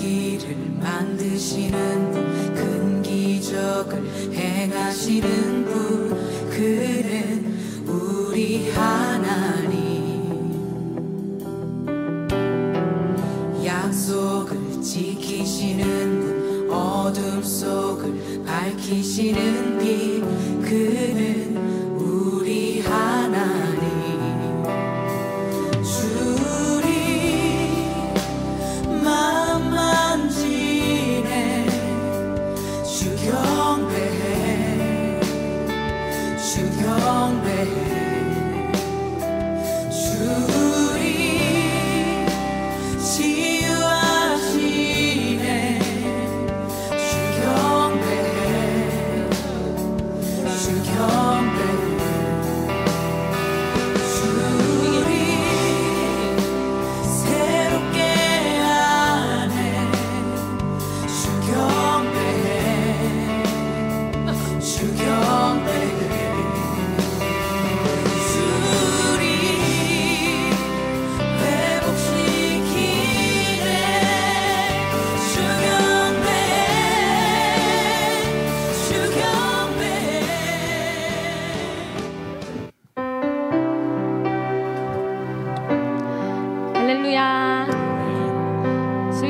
길을 만드시는 분, 큰 기적을 행하시는 분, 그는 우리 하나님. 약속을 지키시는 분, 어둠 속을 밝히시는 빛, 그는 우리 하나님.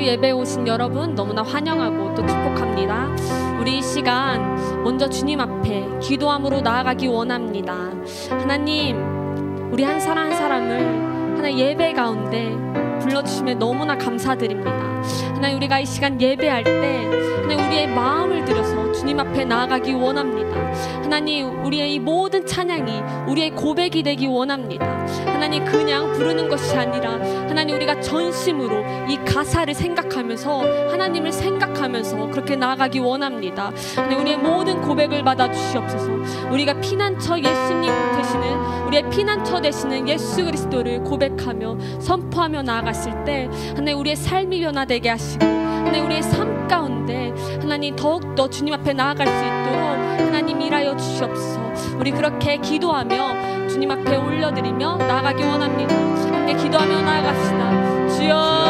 예배에 오신 여러분 너무나 환영하고 또 축복합니다. 우리 이 시간 먼저 주님 앞에 기도함으로 나아가기 원합니다. 하나님, 우리 한 사람 한 사람을 하나님 예배 가운데 불러주시면 너무나 감사드립니다. 하나님, 우리가 이 시간 예배할 때 하나님 우리의 마음을 들여서 주님 앞에 나아가기 원합니다. 하나님, 우리의 이 모든 찬양이 우리의 고백이 되기 원합니다. 하나님, 그냥 부르는 것이 아니라 하나님 우리가 전심으로 이 가사를 생각하면서 하나님을 생각하면서 그렇게 나아가기 원합니다. 하나님, 우리의 모든 고백을 받아 주시옵소서. 우리가 피난처 예수님 되시는, 우리의 피난처 되시는 예수 그리스도를 고백하며 선포하며 나아갔을 때 하나님 우리의 삶이 변화되게 하시고 하나님 우리의 삶 가운데 하나님 더욱더 주님 앞에 나아갈 수 있도록 하나님 일하여 주시옵소서. 우리 그렇게 기도하며 주님 앞에 올려드리며 나아가기 원합니다. 함께 기도하며 나아갑시다. 주여,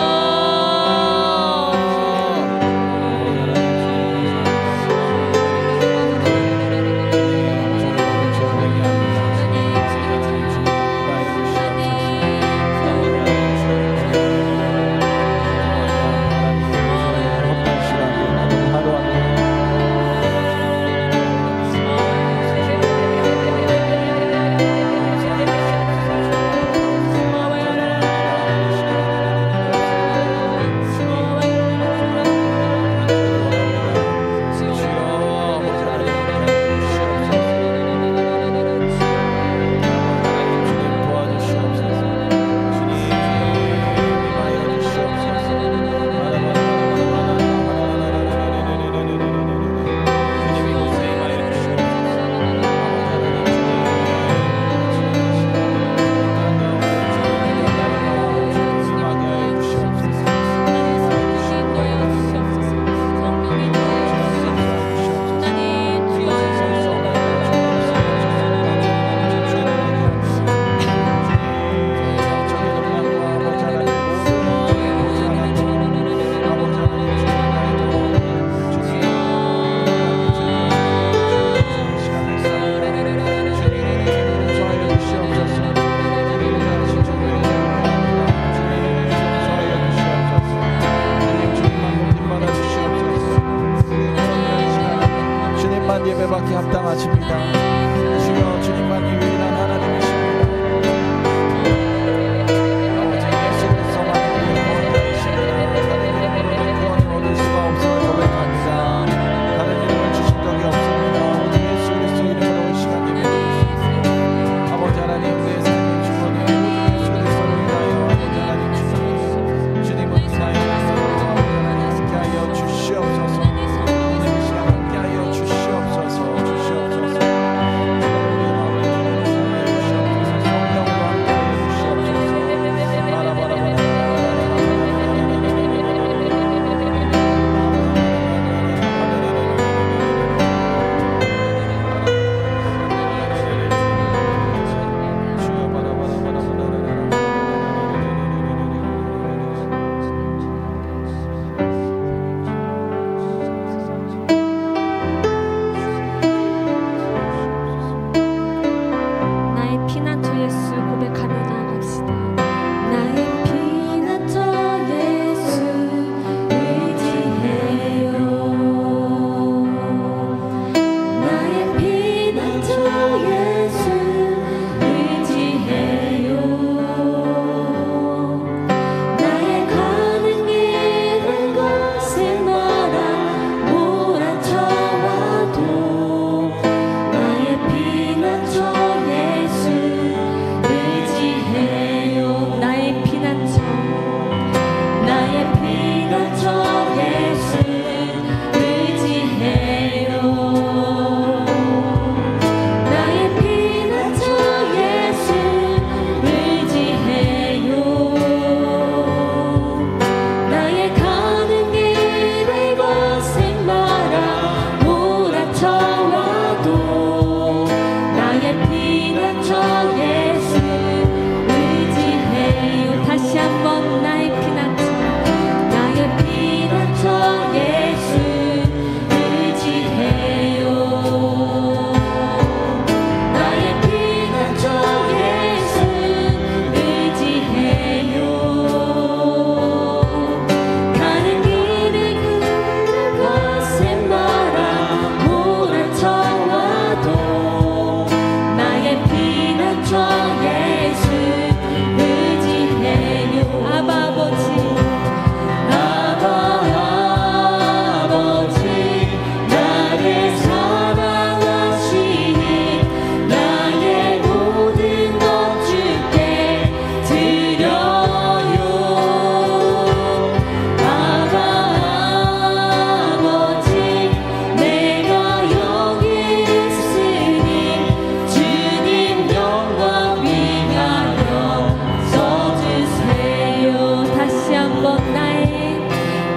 예배받기 합당하십니다. 주여, 주님만 유일한 하나님이십니다. 아버지 예수 그리스도만 유일한 구원이십니다. 다른 이름으로는 구원을 얻을 수가 없음을 고백합니다. 다른 이름을 주신 적이 없습니다. 오직 예수 그리스도 이름으로 이 시간 예배드리겠습니다. 아버지 하나님, 우리의 삶의 주권이 오직 예수 그리스도를 위하여 아버지 하나님 주님, 주님을 위하여 아버지 하나님 함께하여 주시옵소서. 오늘 이 시간 함께하여 주시옵소서. 주시옵소서.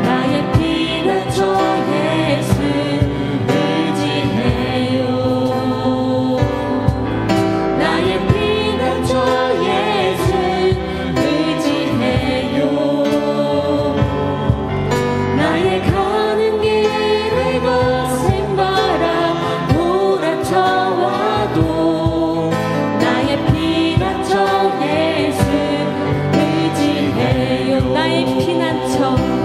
나의 피난처 예수 의지해요. 나의 피난처 예수 의지해요. 나의 가는 길에 거센 바람 몰아쳐와도 나의 피난처 예수 의지해요. 나의 피난처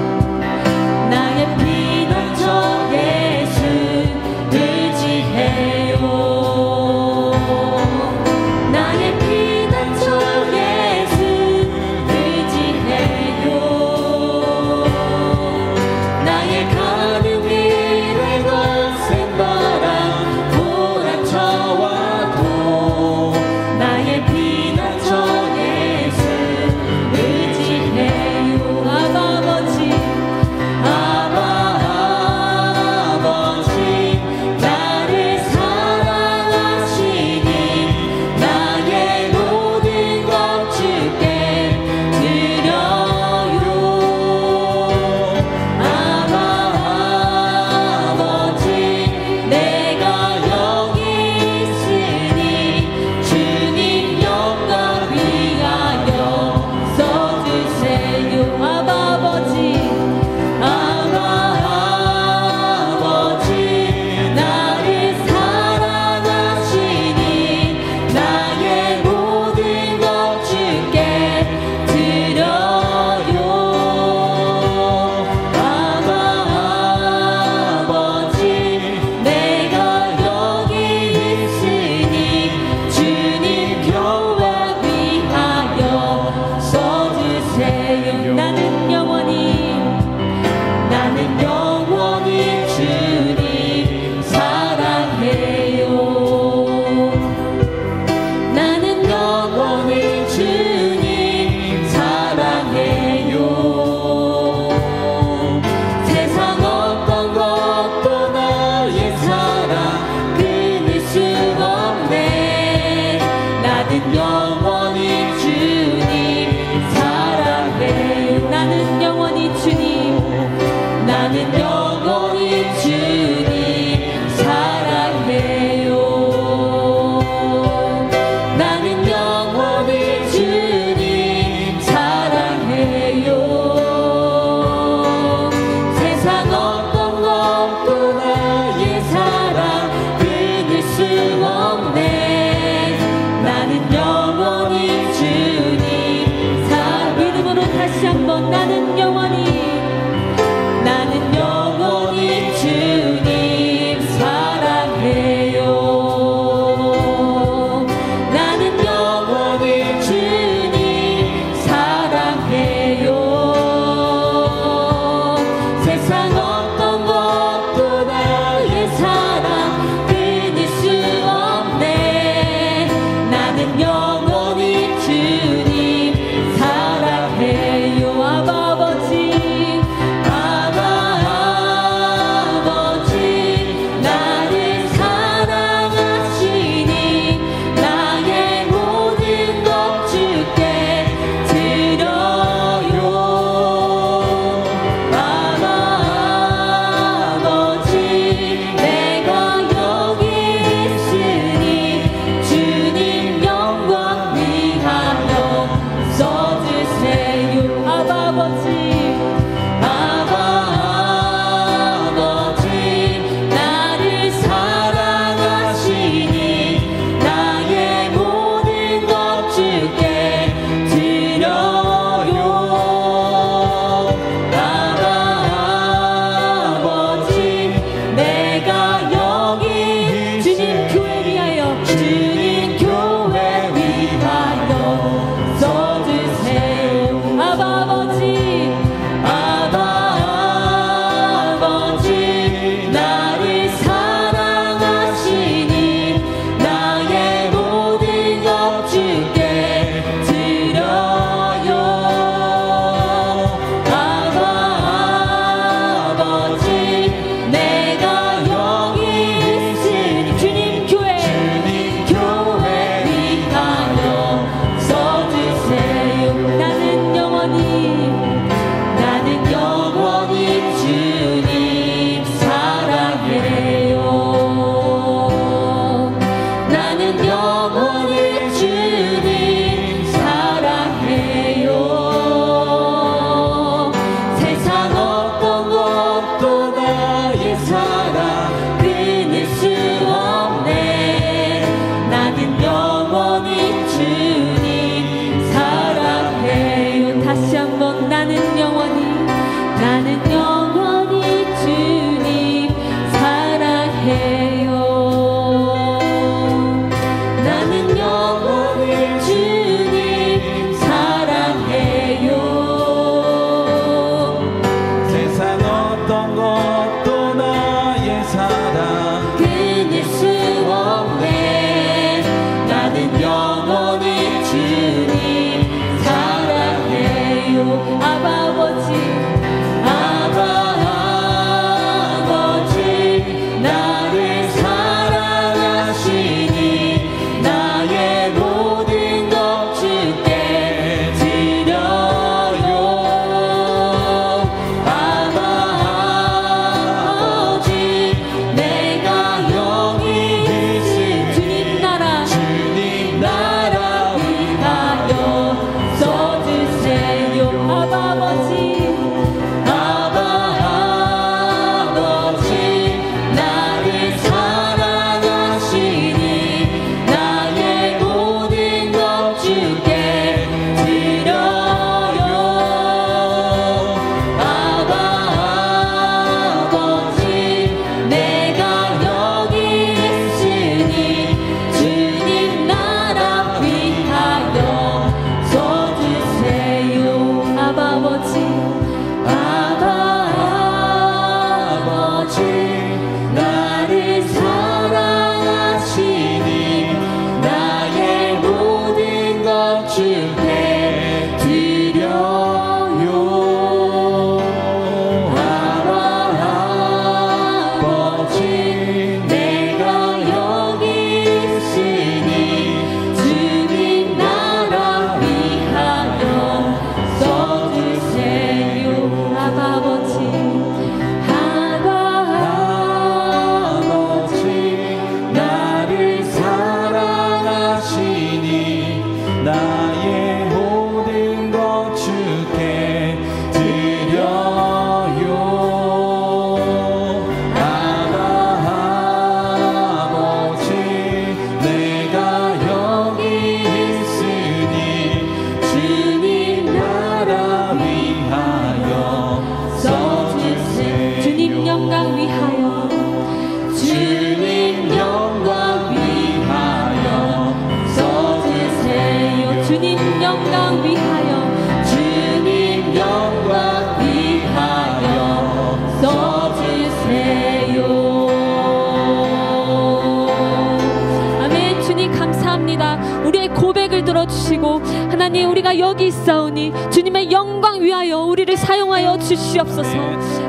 들어주시고 하나님 우리가 여기 있사오니 주님의 영광 위하여 우리를 사용하여 주시옵소서.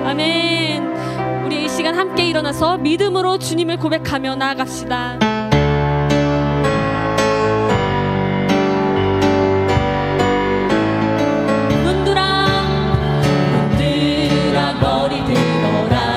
아멘. 우리 이 시간 함께 일어나서 믿음으로 주님을 고백하며 나아갑시다. 문들아 머리 들어라.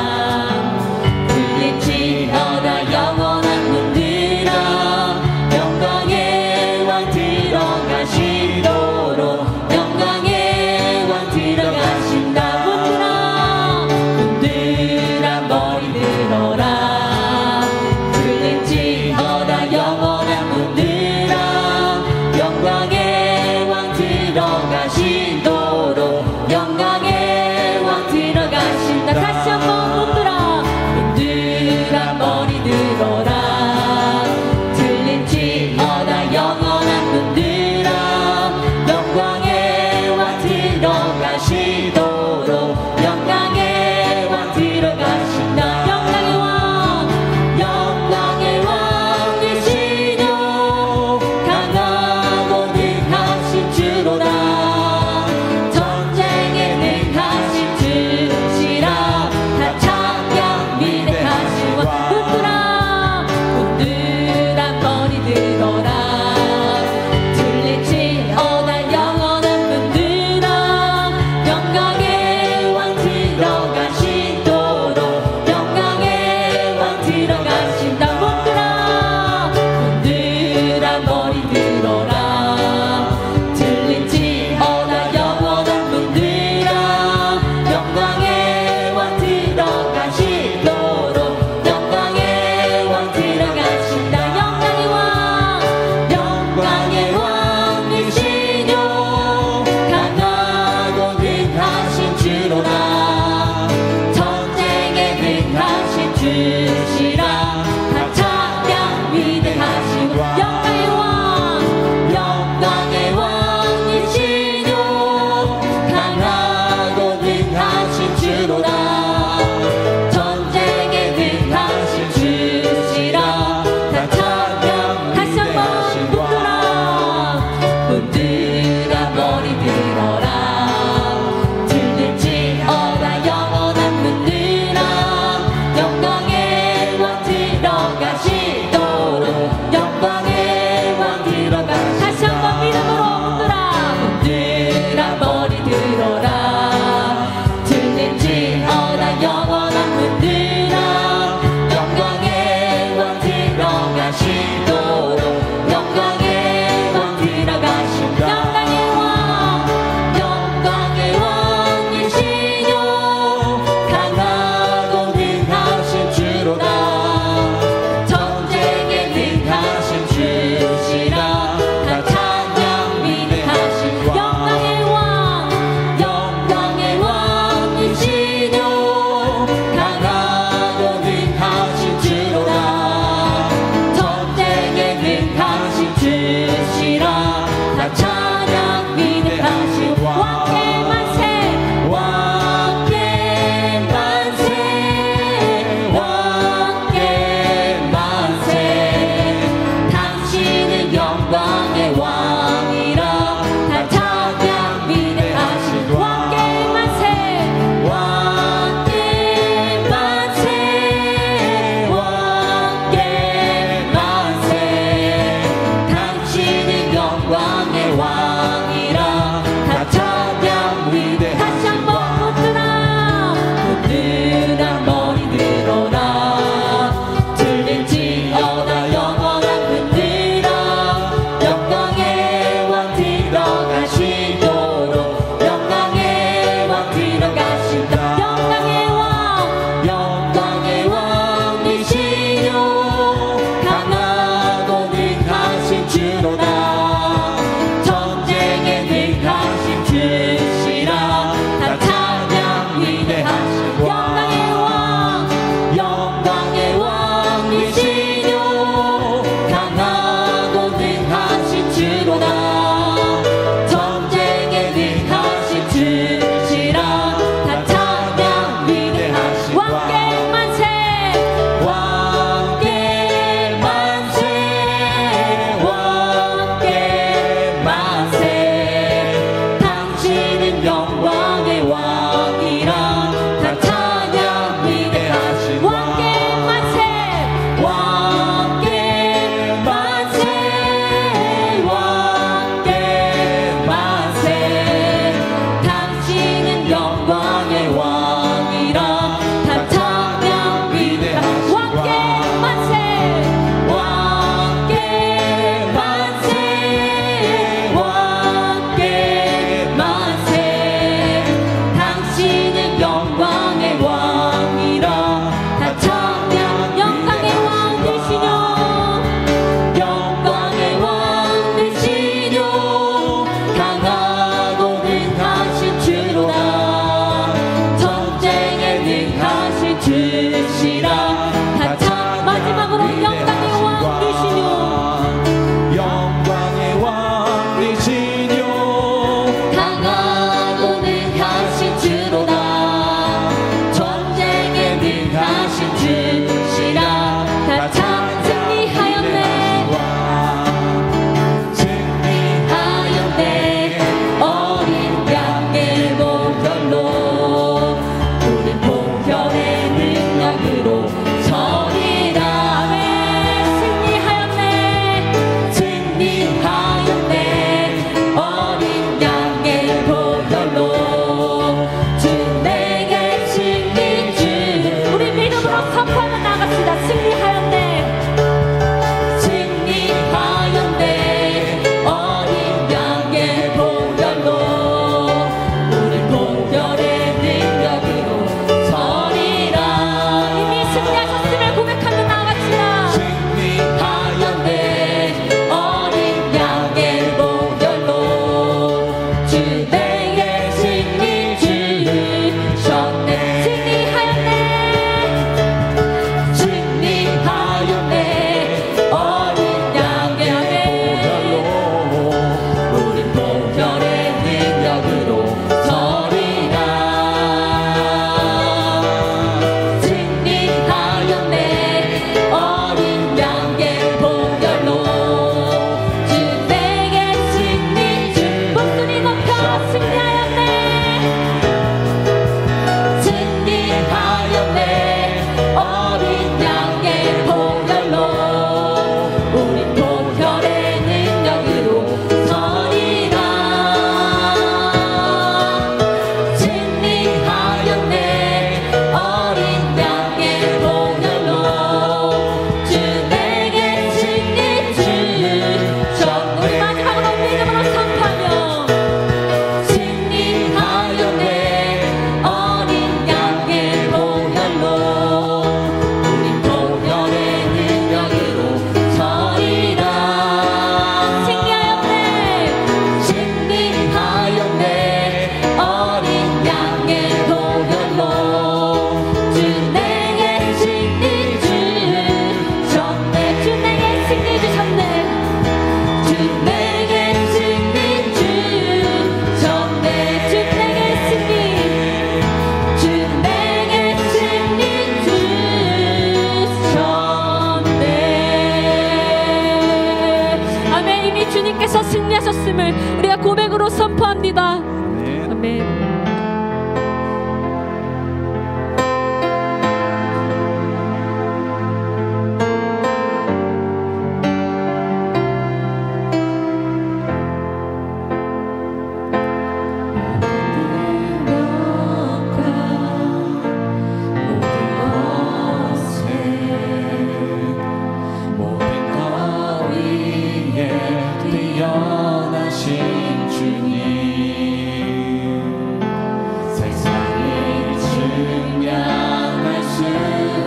증량할 수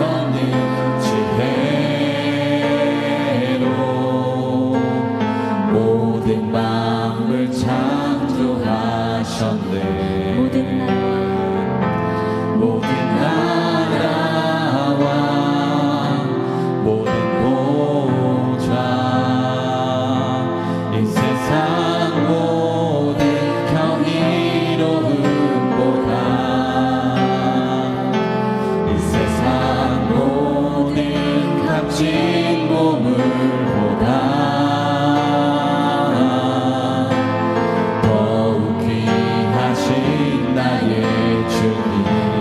없는 지혜로 모든 만물 창조하셨네. 모든 나라와 모든 보좌 이 세상 모든 경이로움보다 이 세상 모든 값진 보물보다 더욱 귀하신 나의 주님.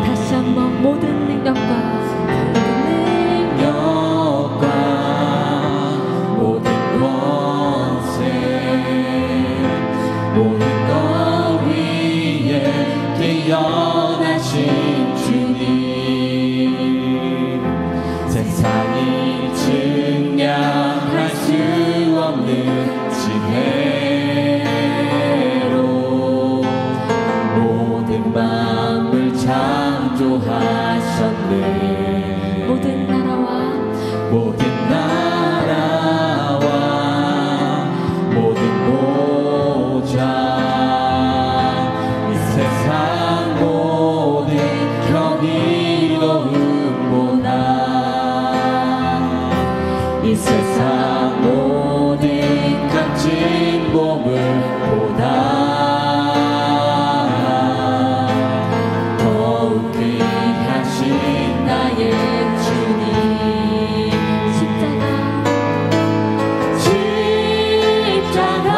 다시 한번 모든 능력과 모든 권세 모든 것 위에 뛰어나신 주님. 세상이 증량할 수 없는 지혜로 모든 만물 창조하셨네. 모든 나라와 모든 보좌 이 세상 모든 경이로움보다 이 세상 모든 값진 보물보다 더욱 귀하신 나의 주님. 십자가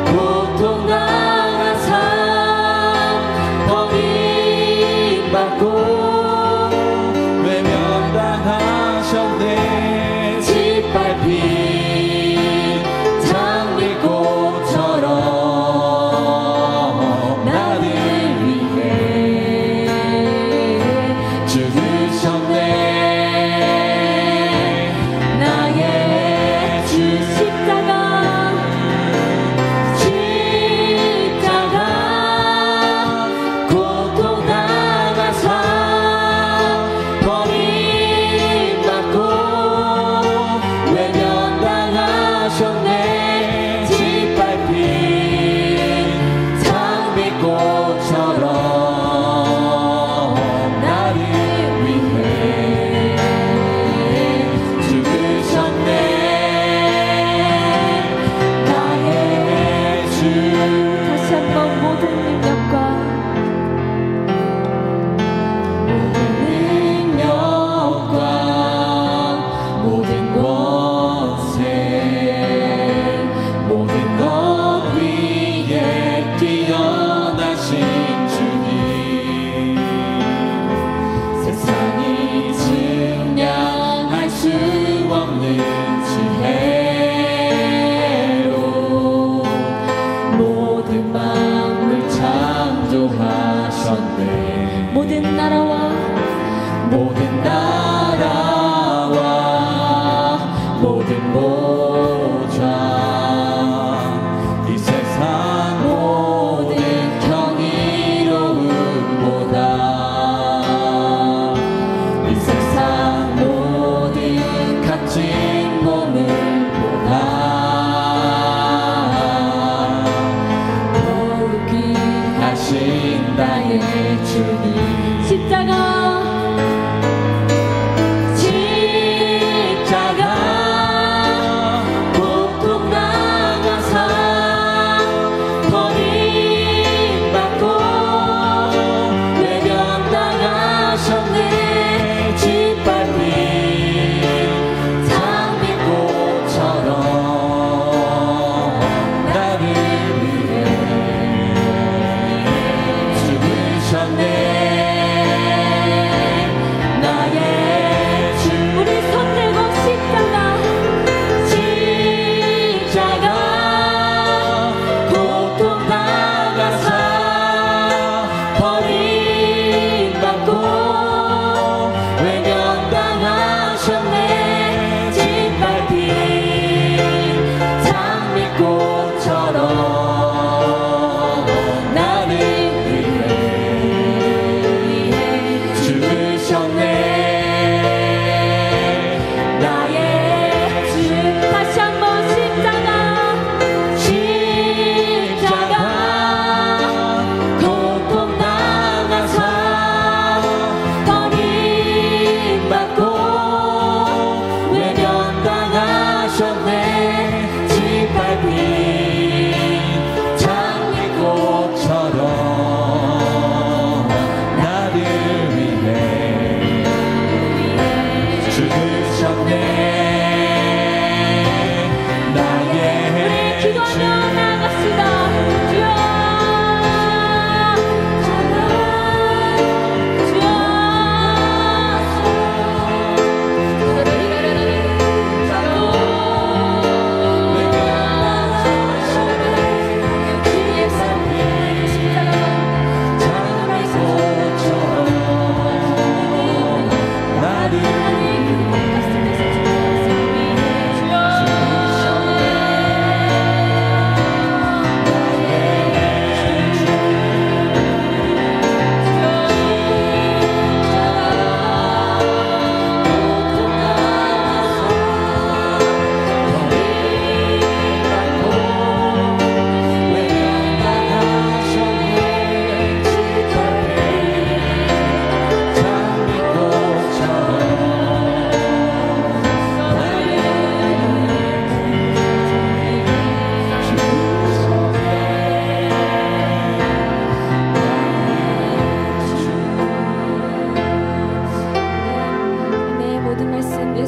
고통 당한 삶 버림받고 외면당하셨네. 짓밟힌 장미꽃처럼 나를 위해 죽으셨네. 나의 주. 십자가 고통 당한 삶 버림받고 외면당하셨네. 짓밟힌 장미꽃처럼 나를 위해 죽으셨네. 나의 주. 다시 한번 모든 능력과 모든 권세 모든 것 위에 뛰어나신 주님. 세상이 증량할 수 없는 지혜로 모든 만물 창조하셨네. 모든 나라와 모든 보좌 이 세상 모든 경이로움보다 이 세상 모든 값진 보물보다 더욱 귀하신 나의 주님. 십자가 고통 당한 삶 버림받고 외면당하셨네. 짓밟힌 장미꽃처럼 나를 위해 죽으셨네.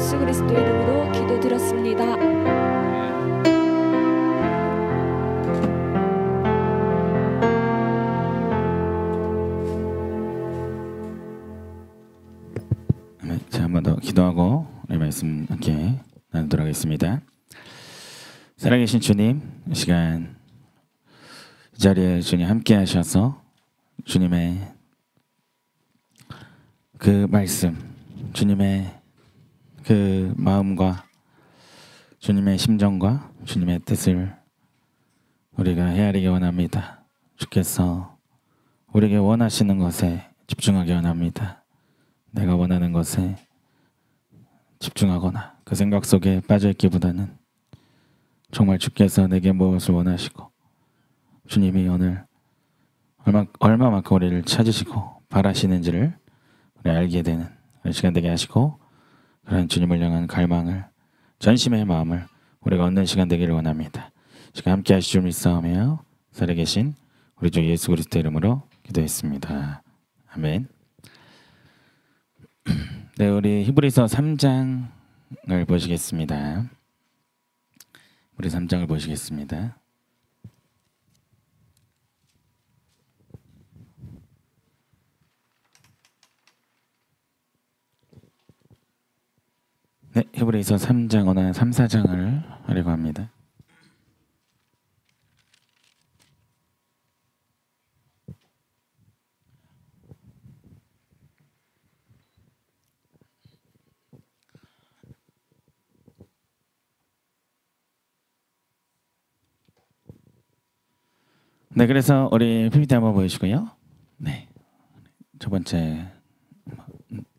예수 그리스도 이름으로 기도드렸습니다. 자, 한 번 더 기도하고 우리 말씀 함께 나누도록 하겠습니다. 살아계신 주님, 이 시간 이 자리에 주님 함께 하셔서 주님의 그 말씀, 주님의 그 마음과 주님의 심정과 주님의 뜻을 우리가 헤아리기 원합니다. 주께서 우리에게 원하시는 것에 집중하기 원합니다. 내가 원하는 것에 집중하거나 그 생각 속에 빠져있기보다는 정말 주께서 내게 무엇을 원하시고 주님이 오늘 얼마만큼 우리를 찾으시고 바라시는지를 우리 알게 되는 시간 되게 하시고, 그런 주님을 향한 갈망을, 전심의 마음을 우리가 얻는 시간 되기를 원합니다. 시간 함께 하시줄 믿사오며 살아계신 우리 주 예수 그리스도 이름으로 기도했습니다. 아멘. 네, 우리 히브리서 3장을 보시겠습니다. 우리 3장을 보시겠습니다. 네, 히브리서 3장 오늘 3, 4장을 하려고 합니다. 네, 그래서 우리 PPT 한번 보여주시고요. 네, 첫 번째.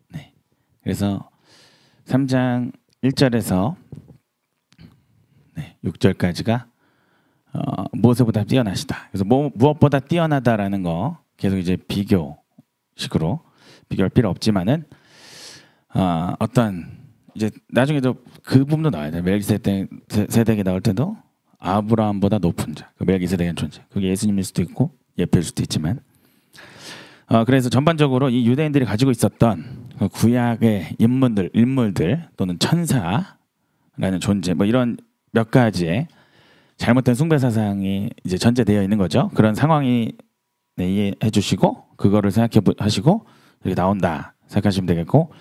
네, 그래서 3장 1절에서 6절까지가 무엇보다 뛰어나시다. 그래서 무엇보다 뛰어나다라는 거 계속 이제 비교식으로 비교할 필요 없지만은 어떤 이제 나중에도 그 부분도 나와야 돼. 멜기세덱이 나올 때도 아브라함보다 높은 자, 그 멜기세덱의 존재. 그게 예수님일 수도 있고 예표일 수도 있지만, 그래서 전반적으로 이 유대인들이 가지고 있었던 그 구약의 인물들 또는 천사라는 존재, 뭐 이런 몇 가지의 잘못된 숭배 사상이 이제 전제되어 있는 거죠. 그런 상황이 이해해 주시고 그거를 생각해 하시고 이렇게 나온다 생각하시면 되겠고,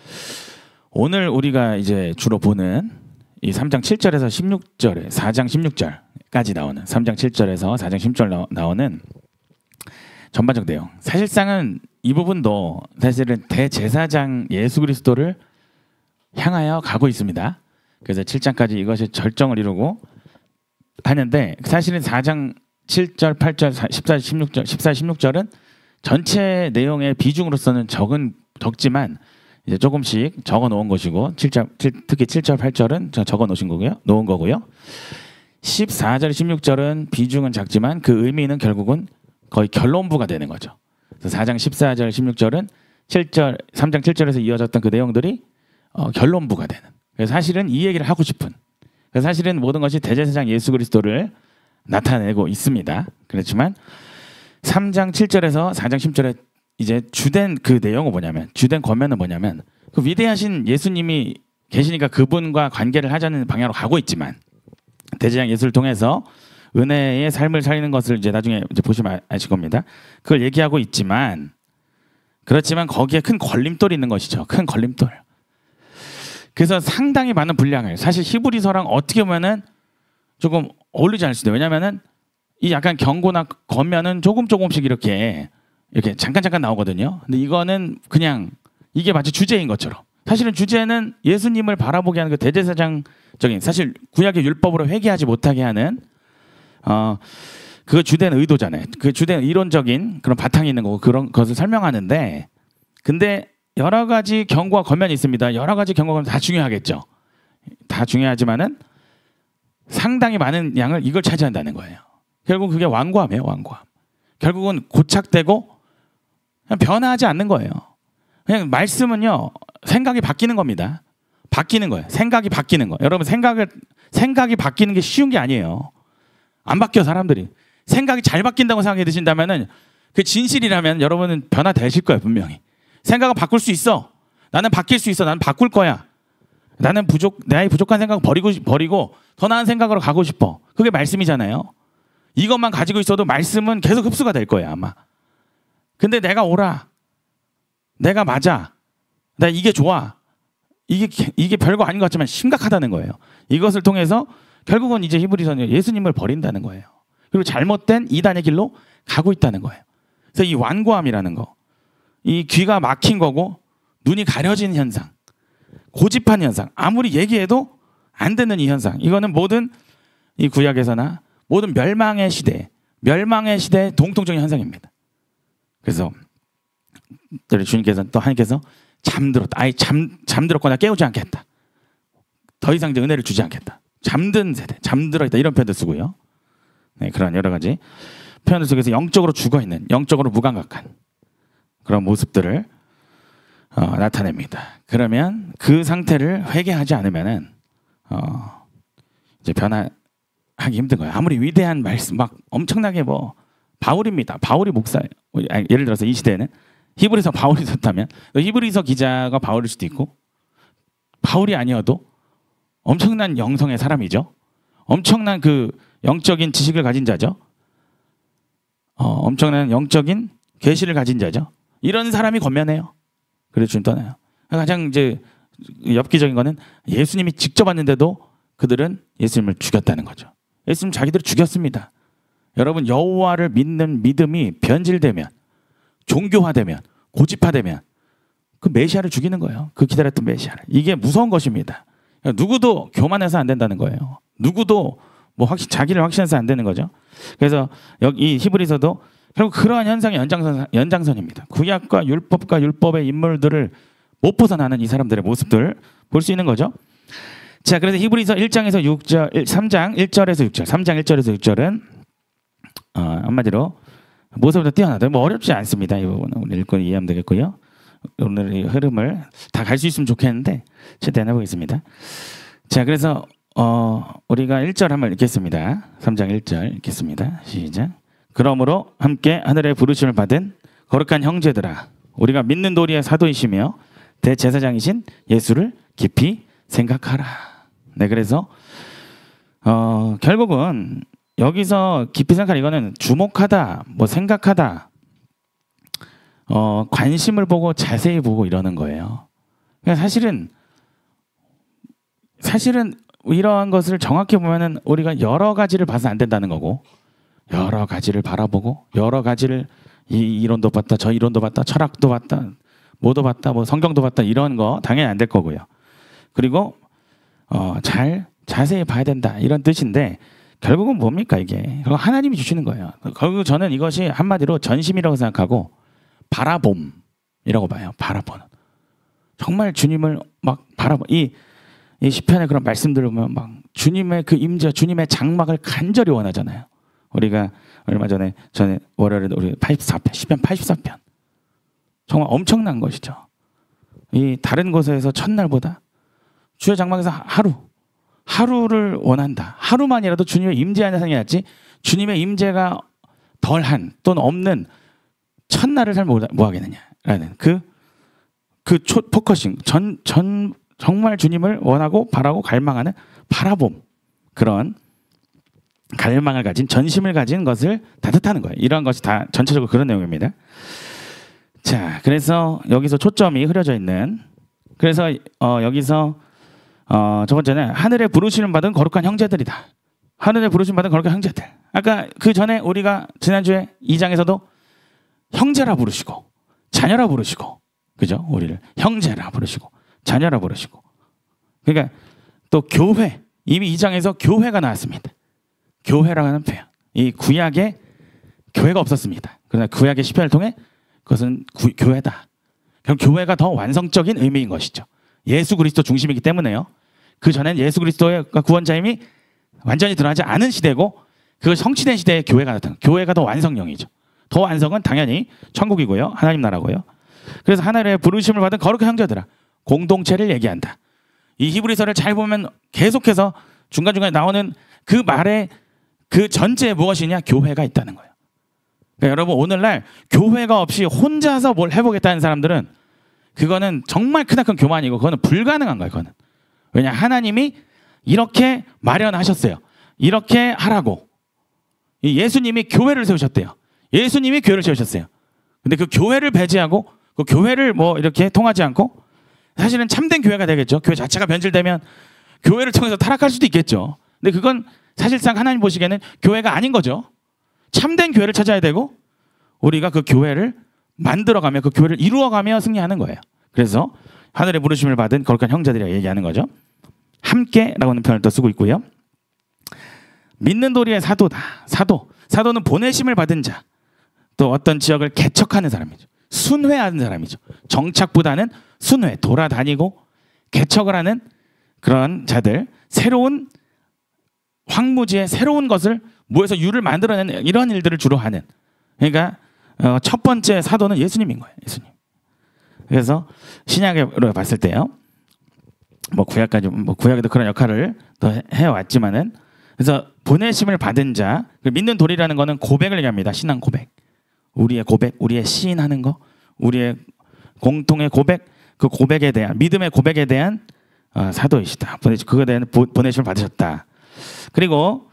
오늘 우리가 이제 주로 보는 이 3장 7절에서 16절에 4장 16절까지 나오는 3장 7절에서 4장 16절 나오는 전반적 내용, 사실상은 이 부분도 사실은 대제사장 예수 그리스도를 향하여 가고 있습니다. 그래서 7장까지 이것이 절정을 이루고 하는데, 사실은 4장 7절, 8절, 14, 16절은 전체 내용의 비중으로서는 적지만 이제 조금씩 적어 놓은 것이고, 특히 7절, 8절은 적어 놓은 거고요. 14절, 16절은 비중은 작지만 그 의미는 결국은 거의 결론부가 되는 거죠. 그래서 4장 14절, 16절은 3장 7절에서 이어졌던 그 내용들이 결론부가 되는. 그래서 사실은 이 얘기를 하고 싶은. 그래서 사실은 모든 것이 대제사장 예수 그리스도를 나타내고 있습니다. 그렇지만 3장 7절에서 4장 10절에 이제 주된 그 내용은 뭐냐면, 주된 권면은 뭐냐면, 그 위대하신 예수님이 계시니까 그분과 관계를 하자는 방향으로 가고 있지만, 대제사장 예수를 통해서 은혜의 삶을 살리는 것을 이제 나중에 이제 보시면 아실 겁니다. 그걸 얘기하고 있지만, 그렇지만 거기에 큰 걸림돌이 있는 것이죠. 큰 걸림돌. 그래서 상당히 많은 분량을, 사실 히브리서랑 어떻게 보면은 조금 어울리지 않을 수도 있어요. 왜냐면은 이 약간 경고나 권면은 조금씩 이렇게 잠깐 나오거든요. 근데 이거는 그냥 이게 마치 주제인 것처럼, 사실은 주제는 예수님을 바라보게 하는 그 대제사장적인, 사실 구약의 율법으로 회개하지 못하게 하는 그 주된 의도잖아요. 그 주된 이론적인 그런 바탕이 있는 거고, 그런 것을 설명하는데, 근데 여러 가지 경고와 권면이 있습니다. 여러 가지 경고가 다 중요하겠죠. 다 중요하지만은 상당히 많은 양을 이걸 차지한다는 거예요. 결국 그게 완고함이에요. 완고함. 결국은 고착되고 그냥 변화하지 않는 거예요. 그냥 말씀은요, 생각이 바뀌는 겁니다. 바뀌는 거예요. 생각이 바뀌는 거. 여러분, 생각이 바뀌는 게 쉬운 게 아니에요. 안 바뀌어. 사람들이 생각이 잘 바뀐다고 생각해 드신다면은, 그 진실이라면 여러분은 변화되실 거예요. 분명히 생각을 바꿀 수 있어. 나는 바뀔 수 있어. 나는 바꿀 거야. 나는 나의 부족한 생각 버리고 더 나은 생각으로 가고 싶어. 그게 말씀이잖아요. 이것만 가지고 있어도 말씀은 계속 흡수가 될 거예요, 아마. 근데 내가 옳아. 내가 맞아. 나 이게 좋아. 이게 별거 아닌 것 같지만 심각하다는 거예요. 이것을 통해서 결국은 이제 히브리서는 예수님을 버린다는 거예요. 그리고 잘못된 이단의 길로 가고 있다는 거예요. 그래서 이 완고함이라는 거, 이 귀가 막힌 거고 눈이 가려진 현상, 고집한 현상, 아무리 얘기해도 안 되는 이 현상, 이거는 모든 이 구약에서나 모든 멸망의 시대의 공통적인 현상입니다. 그래서 주님께서는 또 하나님께서 잠들었다. 아예 잠들었거나 깨우지 않겠다. 더 이상 이제 은혜를 주지 않겠다. 잠든 세대, 잠들어 있다, 이런 표현도 쓰고요. 네, 그런 여러 가지 표현들 속에서 영적으로 죽어 있는, 영적으로 무감각한 그런 모습들을 나타냅니다. 그러면 그 상태를 회개하지 않으면은 이제 변화하기 힘든 거예요. 아무리 위대한 말씀, 막 엄청나게 뭐 바울입니다. 바울이 목사예요. 예를 들어서 이 시대에는 히브리서 바울이 썼다면 히브리서 기자가 바울일 수도 있고, 바울이 아니어도 엄청난 영성의 사람이죠. 엄청난 그 영적인 지식을 가진 자죠. 엄청난 영적인 계시를 가진 자죠. 이런 사람이 권면해요. 그래서 주님 떠나요. 가장 이제 엽기적인 거는 예수님이 직접 왔는데도 그들은 예수님을 죽였다는 거죠. 예수님 자기들을 죽였습니다. 여러분, 여호와를 믿는 믿음이 변질되면, 종교화되면, 고집화되면 그 메시아를 죽이는 거예요. 그 기다렸던 메시아를. 이게 무서운 것입니다. 누구도 교만해서 안 된다는 거예요. 누구도 뭐 자기를 확신해서 안 되는 거죠. 그래서 여기 히브리서도 결국 그러한 현상의 연장선입니다. 구약과 율법의 인물들을 못 벗어나는 이 사람들의 모습들을 볼 수 있는 거죠. 자, 그래서 히브리서 1장에서 6절, 3장 1절에서 6절, 3장 1절에서 6절은 한마디로 모습보다 뛰어나다. 뭐 어렵지 않습니다. 이 부분은 우리 읽고 이해하면 되겠고요. 오늘 흐름을 다 갈 수 있으면 좋겠는데 최대한 해보겠습니다. 자, 그래서 우리가 1절 한번 읽겠습니다. 3장 1절 읽겠습니다. 시작. 그러므로 함께 하늘의 부르심을 받은 거룩한 형제들아, 우리가 믿는 도리의 사도이시며 대제사장이신 예수를 깊이 생각하라. 네, 그래서 결국은 여기서 깊이 생각하라, 이거는 주목하다, 뭐 생각하다, 관심을 보고 자세히 보고 이러는 거예요. 그러니까 사실은 이러한 것을 정확히 보면은 우리가 여러 가지를 봐서 안 된다는 거고, 여러 가지를 바라보고 여러 가지를 이 이론도 봤다, 저 이론도 봤다, 철학도 봤다, 뭐도 봤다, 뭐 성경도 봤다, 이런 거 당연히 안 될 거고요. 그리고 자세히 봐야 된다, 이런 뜻인데 결국은 뭡니까 이게? 결국 하나님이 주시는 거예요. 결국 저는 이것이 한마디로 전심이라고 생각하고 바라봄이라고 봐요. 바라보는. 정말 주님을 막 바라보. 이 시편의 그런 말씀들을 보면 막 주님의 그 임재, 주님의 장막을 간절히 원하잖아요. 우리가 얼마 전에 월요일에 우리 84편, 시편 84편. 정말 엄청난 것이죠. 이 다른 곳에서 첫날보다 주의 장막에서 하루를 원한다. 하루만이라도 주님의 임재하는 상이 낫지, 주님의 임재가 덜한 또는 없는 첫날을 살면 뭐 하겠느냐라는 그 포커싱, 정말 주님을 원하고 바라고 갈망하는 바라봄, 그런 갈망을 가진, 전심을 가진 것을 다 뜻하는 거예요. 이러한 것이 다 전체적으로 그런 내용입니다. 자, 그래서 여기서 초점이 흐려져 있는, 그래서 여기서 첫 번째는 하늘의 부르심을 받은 거룩한 형제들이다. 하늘의 부르심 받은 거룩한 형제들. 아까 그 전에 우리가 지난주에 2장에서도 형제라 부르시고 자녀라 부르시고, 그죠? 우리를 형제라 부르시고 자녀라 부르시고. 그러니까 또 교회, 이미 2장에서 교회가 나왔습니다. 교회라고 하는 표현. 이 구약에 교회가 없었습니다. 그러나 구약의 시편을 통해 그것은 교회다. 그럼 교회가 더 완성적인 의미인 것이죠. 예수 그리스도 중심이기 때문에요. 그 전엔 예수 그리스도의 구원자임이 완전히 드러나지 않은 시대고, 그걸 성취된 시대에 교회가 나타나. 교회가 더 완성형이죠. 더 완성은 당연히 천국이고요, 하나님 나라고요. 그래서 하나님의 부르심을 받은 거룩한 형제들아, 공동체를 얘기한다. 이 히브리서를 잘 보면 계속해서 중간중간에 나오는 그 말의 그 전제에 무엇이냐? 교회가 있다는 거예요. 그러니까 여러분, 오늘날 교회가 없이 혼자서 뭘 해보겠다는 사람들은 그거는 정말 크나큰 교만이고, 그거는 불가능한 거예요. 그거는. 왜냐 하나님이 이렇게 마련하셨어요. 이렇게 하라고. 예수님이 교회를 세우셨대요. 예수님이 교회를 세우셨어요. 근데 그 교회를 배제하고 그 교회를 뭐 이렇게 통하지 않고 사실은 참된 교회가 되겠죠. 교회 자체가 변질되면 교회를 통해서 타락할 수도 있겠죠. 근데 그건 사실상 하나님 보시기에는 교회가 아닌 거죠. 참된 교회를 찾아야 되고 우리가 그 교회를 만들어가며 그 교회를 이루어가며 승리하는 거예요. 그래서 하늘의 부르심을 받은 거룩한 형제들이라 얘기하는 거죠. 함께라고 하는 표현을 또 쓰고 있고요. 믿는 도리의 사도다. 사도는 보내심을 받은 자. 또 어떤 지역을 개척하는 사람이죠. 순회하는 사람이죠. 정착보다는 순회, 돌아다니고 개척을 하는 그런 자들. 새로운 황무지에 새로운 것을 모여서 유를 만들어내는 이런 일들을 주로 하는. 그러니까 첫 번째 사도는 예수님인 거예요. 예수님. 그래서 신약으로 봤을 때요. 뭐 구약에도 그런 역할을 더 해왔지만은 그래서 보내심을 받은 자, 믿는 도리라는 거는 고백을 얘기합니다. 신앙 고백. 우리의 고백, 우리의 시인하는 거, 우리의 공통의 고백, 그 고백에 대한 믿음의 고백에 대한 사도이시다. 그거에 대한 보내심을 받으셨다. 그리고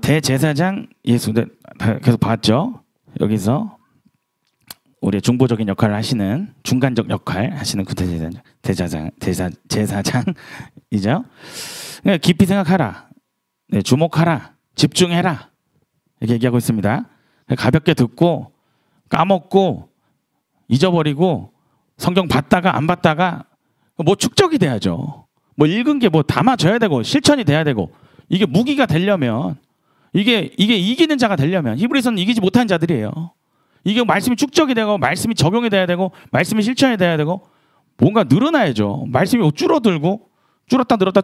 대제사장 예수 계속 봤죠. 여기서 우리의 중보적인 역할을 하시는 중간적 역할 하시는 그 제사장이죠. 그러니까 깊이 생각하라, 네, 주목하라, 집중해라 이렇게 얘기하고 있습니다. 가볍게 듣고 까먹고 잊어버리고 성경 봤다가 안 봤다가 뭐 축적이 돼야죠. 뭐 읽은 게 뭐 담아져야 되고 실천이 돼야 되고 이게 무기가 되려면 이게 이기는 자가 되려면 히브리서는 이기지 못한 자들이에요. 이게 말씀이 축적이 되고 말씀이 적용이 돼야 되고 말씀이 실천이 돼야 되고 뭔가 늘어나야죠. 말씀이 줄어들고 줄었다 늘었다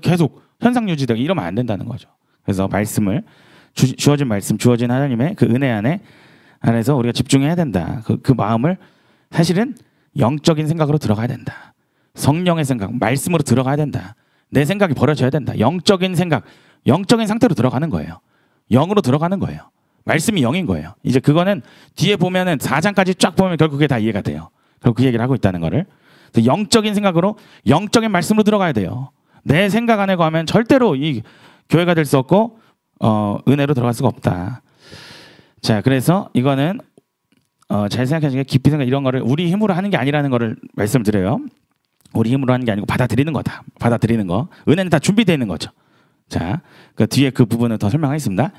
계속 현상 유지되고 이러면 안 된다는 거죠. 그래서 말씀을 주어진 말씀, 주어진 하나님의 그 은혜 안에서 우리가 집중해야 된다. 그 마음을 사실은 영적인 생각으로 들어가야 된다. 성령의 생각, 말씀으로 들어가야 된다. 내 생각이 버려져야 된다. 영적인 생각, 영적인 상태로 들어가는 거예요. 영으로 들어가는 거예요. 말씀이 영인 거예요. 이제 그거는 뒤에 보면은 4장까지 쫙 보면 결국 그게 다 이해가 돼요. 결국 그 얘기를 하고 있다는 거를. 그래서 영적인 생각으로 영적인 말씀으로 들어가야 돼요. 내 생각 안에 가면 절대로 이 교회가 될 수 없고 은혜로 들어갈 수가 없다. 자, 그래서 이거는 잘 생각하시게 깊이 생각 이런 거를 우리 힘으로 하는 게 아니라는 거를 말씀드려요. 우리 힘으로 하는 게 아니고 받아들이는 거다. 받아들이는 거. 은혜는 다 준비되어 있는 거죠. 자, 그 뒤에 그 부분을 더 설명하겠습니다.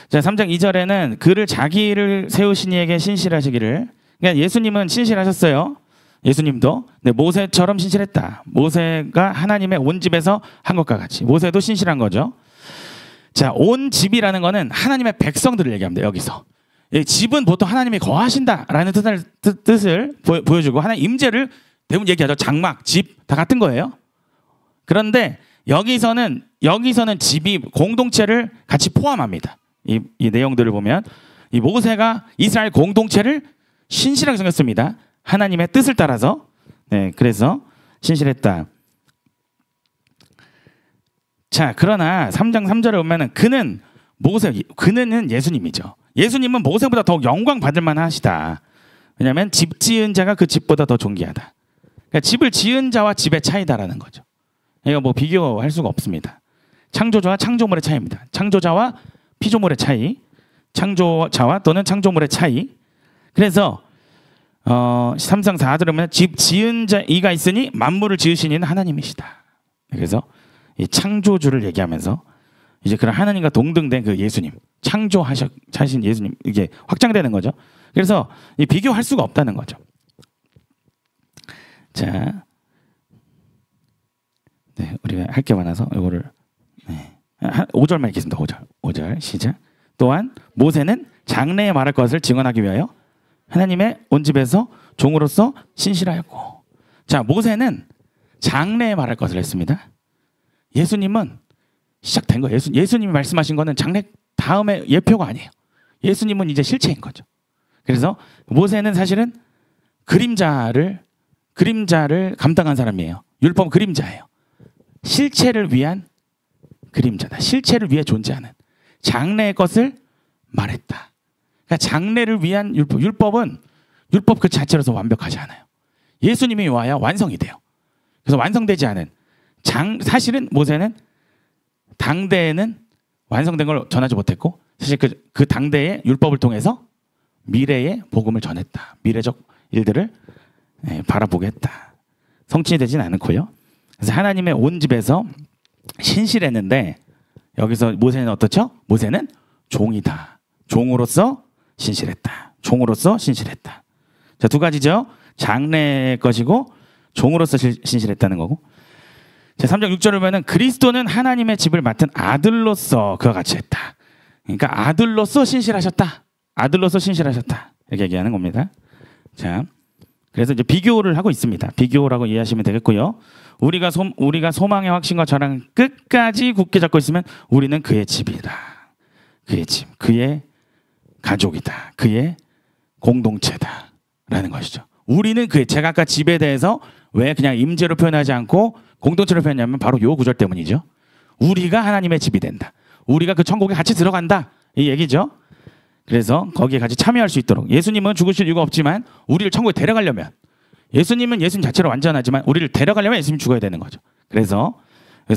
자, 3장 2절에는 그를 자기를 세우신 이에게 신실하시기를. 그러니까 예수님은 신실하셨어요. 예수님도. 네, 모세처럼 신실했다. 모세가 하나님의 온 집에서 한 것과 같이. 모세도 신실한 거죠. 자, 온 집이라는 거는 하나님의 백성들을 얘기합니다. 여기서. 이 집은 보통 하나님이 거하신다라는 뜻을 보여주고 하나님 임재를 대부분 얘기하죠. 장막, 집 다 같은 거예요. 그런데 여기서는 집이 공동체를 같이 포함합니다. 이 내용들을 보면 이 모세가 이스라엘 공동체를 신실하게 섬겼습니다. 하나님의 뜻을 따라서. 네, 그래서 신실했다. 자, 그러나 3장 3절에 보면은 그는 예수님이죠. 예수님은 모세보다 더욱 영광 받을 만하시다. 왜냐하면 집 지은 자가 그 집보다 더 존귀하다. 그러니까 집을 지은 자와 집의 차이다라는 거죠. 이거 뭐 비교할 수가 없습니다. 창조자와 창조물의 차이입니다. 창조자와 피조물의 차이, 창조자와 또는 창조물의 차이. 그래서 3장 4절에 보면 집 지은 자 이가 있으니 만물을 지으신 이는 하나님이시다. 그래서 이 창조주를 얘기하면서 이제 그런 하나님과 동등된 그 예수님, 창조하신 예수님 이게 확장되는 거죠. 그래서 이 비교할 수가 없다는 거죠. 자, 네, 우리가 할 게 많아서 이거를 5절만 읽겠습니다. 5절 시작. 또한 모세는 장래에 말할 것을 증언하기 위하여 하나님의 온 집에서 종으로서 신실하였고. 자, 모세는 장래에 말할 것을 했습니다. 예수님은 시작된 거예요. 예수님이 말씀하신 거는 장래 다음에 예표가 아니에요. 예수님은 이제 실체인 거죠. 그래서 모세는 사실은 그림자를 감당한 사람이에요. 율법은 그림자예요. 실체를 위한 그림자다. 실체를 위해 존재하는 장래의 것을 말했다. 그러니까 장래를 위한 율법은 율법 그 자체로서 완벽하지 않아요. 예수님이 와야 완성이 돼요. 그래서 완성되지 않은 사실은 모세는 당대에는 완성된 걸 전하지 못했고 사실 그 당대의 율법을 통해서 미래의 복음을 전했다. 미래적 일들을 바라보게 했다. 성취이 되진 않고요. 그래서 하나님의 온 집에서 신실했는데 여기서 모세는 어떻죠? 모세는 종이다. 종으로서 신실했다. 종으로서 신실했다. 자, 두 가지죠. 장래의 것이고 종으로서 신실했다는 거고. 자, 3장 6절을 보면 그리스도는 하나님의 집을 맡은 아들로서 그와 같이 했다. 그러니까 아들로서 신실하셨다. 아들로서 신실하셨다. 이렇게 얘기하는 겁니다. 자, 그래서 이제 비교를 하고 있습니다. 비교라고 이해하시면 되겠고요. 우리가 소망의 확신과 자랑 끝까지 굳게 잡고 있으면 우리는 그의 집이다. 그의 집, 그의 가족이다. 그의 공동체다. 라는 것이죠. 우리는 제가 아까 집에 대해서 왜 그냥 임재로 표현하지 않고 공동체로 표현하냐면 바로 요 구절 때문이죠. 우리가 하나님의 집이 된다. 우리가 그 천국에 같이 들어간다. 이 얘기죠. 그래서 거기에 같이 참여할 수 있도록 예수님은 죽으실 이유가 없지만 우리를 천국에 데려가려면 예수님은 예수님 자체로 완전하지만 우리를 데려가려면 예수님 죽어야 되는 거죠. 그래서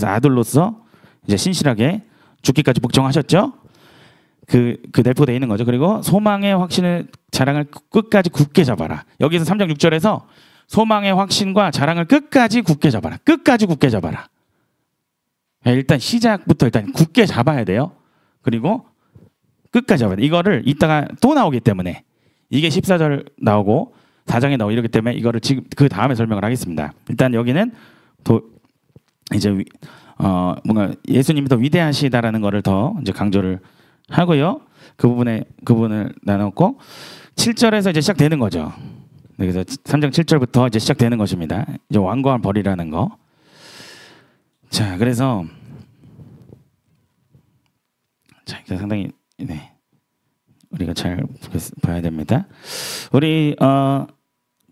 아들로서 이제 신실하게 죽기까지 복종하셨죠. 그 내포되어 있는 거죠. 그리고 소망의 확신을 자랑을 끝까지 굳게 잡아라. 여기서 3장 6절에서 소망의 확신과 자랑을 끝까지 굳게 잡아라. 끝까지 굳게 잡아라. 일단 시작부터 일단 굳게 잡아야 돼요. 그리고 끝까지 잡아야 돼. 이거를 이따가 또 나오기 때문에 이게 14절 나오고 4장에 나오고 이러기 때문에 이거를 지금 그 다음에 설명을 하겠습니다. 일단 여기는 이제 뭔가 예수님이 더 위대하시다라는 거를 더 이제 강조를 하고요. 그 부분을 나눴고 7절에서 이제 시작되는 거죠. 그래서 3장 7절부터 이제 시작되는 것입니다. 이제 완고한 벌이라는 거. 자, 그래서 상당히 우리가 잘 봐야 됩니다. 우리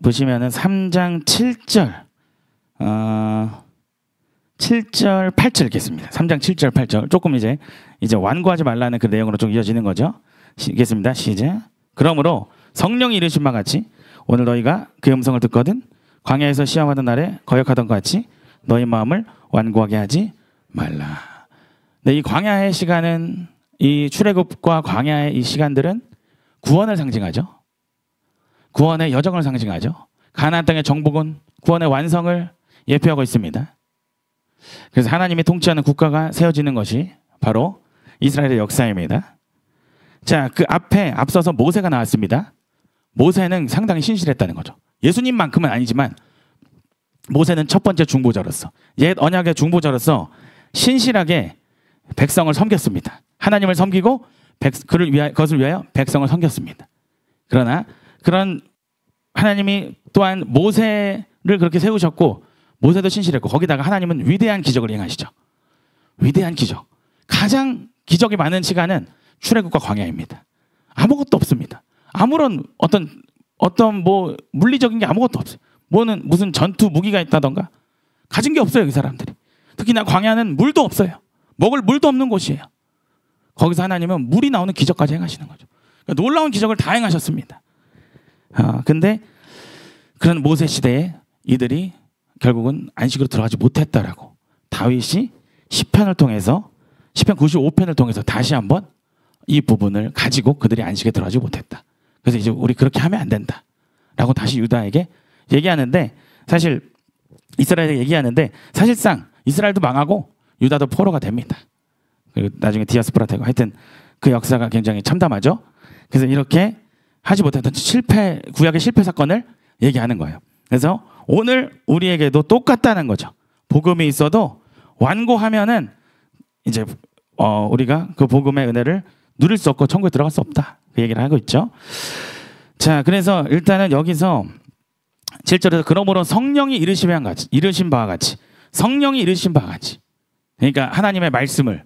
보시면은 3장 7절 7절 8절 읽겠습니다. 3장 7절 8절 조금 이제 완고하지 말라는 그 내용으로 좀 이어지는 거죠. 읽겠습니다. 시작. 그러므로 성령이 이르신 바 같이 오늘 너희가 그의 음성을 듣거든 광야에서 시험하던 날에 거역하던 것 같이 너희 마음을 완고하게 하지 말라. 네, 이 광야의 시간은 이 출애굽과 광야의 이 시간들은 구원을 상징하죠. 구원의 여정을 상징하죠. 가나안 땅의 정복은 구원의 완성을 예표하고 있습니다. 그래서 하나님이 통치하는 국가가 세워지는 것이 바로 이스라엘의 역사입니다. 자, 그 앞서서 모세가 나왔습니다. 모세는 상당히 신실했다는 거죠. 예수님만큼은 아니지만 모세는 첫 번째 중보자로서 옛 언약의 중보자로서 신실하게 백성을 섬겼습니다. 하나님을 섬기고 그것을 위하여 백성을 섬겼습니다. 그러나 그런 하나님이 또한 모세를 그렇게 세우셨고 모세도 신실했고 거기다가 하나님은 위대한 기적을 행하시죠. 위대한 기적. 가장 기적이 많은 시간은 출애굽과 광야입니다. 아무것도 없습니다. 아무런 어떤 뭐 물리적인 게 아무것도 없어요. 무슨 전투 무기가 있다던가 가진 게 없어요, 이 사람들이. 특히나 광야는 물도 없어요. 먹을 물도 없는 곳이에요. 거기서 하나님은 물이 나오는 기적까지 행하시는 거죠. 그러니까 놀라운 기적을 다 행하셨습니다. 근데 그런 모세 시대에 이들이 결국은 안식으로 들어가지 못했다라고 다윗이 시편을 통해서 시편 95편을 통해서 다시 한번 이 부분을 가지고 그들이 안식에 들어가지 못했다. 그래서 이제 우리 그렇게 하면 안 된다라고 다시 유다에게 얘기하는데 사실 이스라엘에게 얘기하는데 사실상 이스라엘도 망하고 유다도 포로가 됩니다. 그리고 나중에 디아스포라 되고 하여튼 그 역사가 굉장히 참담하죠. 그래서 이렇게 하지 못했던 구약의 실패 사건을 얘기하는 거예요. 그래서 오늘 우리에게도 똑같다는 거죠. 복음이 있어도 완고하면은 이제 우리가 그 복음의 은혜를 누릴 수 없고 천국에 들어갈 수 없다. 그 얘기를 하고 있죠. 자, 그래서 일단은 여기서 7절에서 그러므로 성령이 이르신 바와 같이 성령이 이르신 바와 같이 그러니까 하나님의 말씀을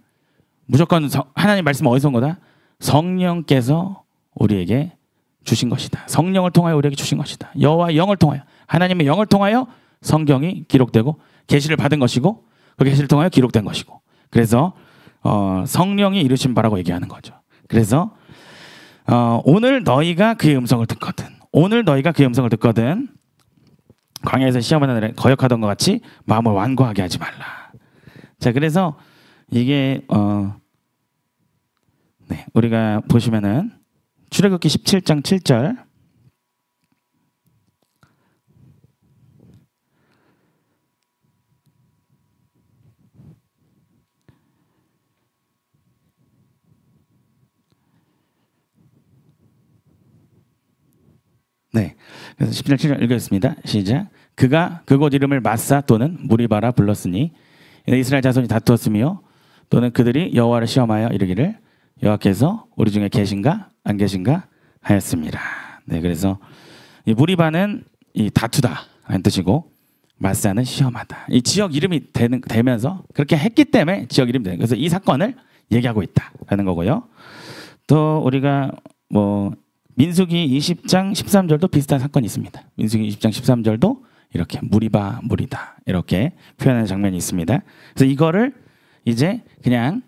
무조건 하나님 말씀은 어디서 온 거다? 성령께서 우리에게 주신 것이다. 성령을 통하여 우리에게 주신 것이다. 여호와의 영을 통하여 하나님의 영을 통하여 성경이 기록되고 계시를 받은 것이고 그 계시를 통하여 기록된 것이고 그래서 성령이 이르신 바라고 얘기하는 거죠. 그래서 오늘 너희가 그의 음성을 듣거든. 오늘 너희가 그의 음성을 듣거든. 광야에서 시험하는 날에 거역하던 것 같이 마음을 완고하게 하지 말라. 자, 그래서 이게 네, 우리가 보시면은 출애굽기 17장 7절. 네, 그래서 17장 7절 읽겠습니다. 시작. 그가 그곳 이름을 마사 또는 무리바라 불렀으니 이스라엘 자손이 다투었으며 또는 그들이 여호와를 시험하여 이르기를 여호와께서 우리 중에 계신가 안 계신가 하였습니다. 네, 그래서 이 무리바는 이 다투다라는 뜻이고 마사는 시험하다. 이 지역 이름이 되면서 그렇게 했기 때문에 지역 이름이 되는. 그래서 이 사건을 얘기하고 있다라는 거고요. 또 우리가 뭐 민수기 20장 13절도 비슷한 사건이 있습니다. 민수기 20장 13절도 이렇게 무리바 무리다 이렇게 표현하는 장면이 있습니다. 그래서 이거를 이제 그냥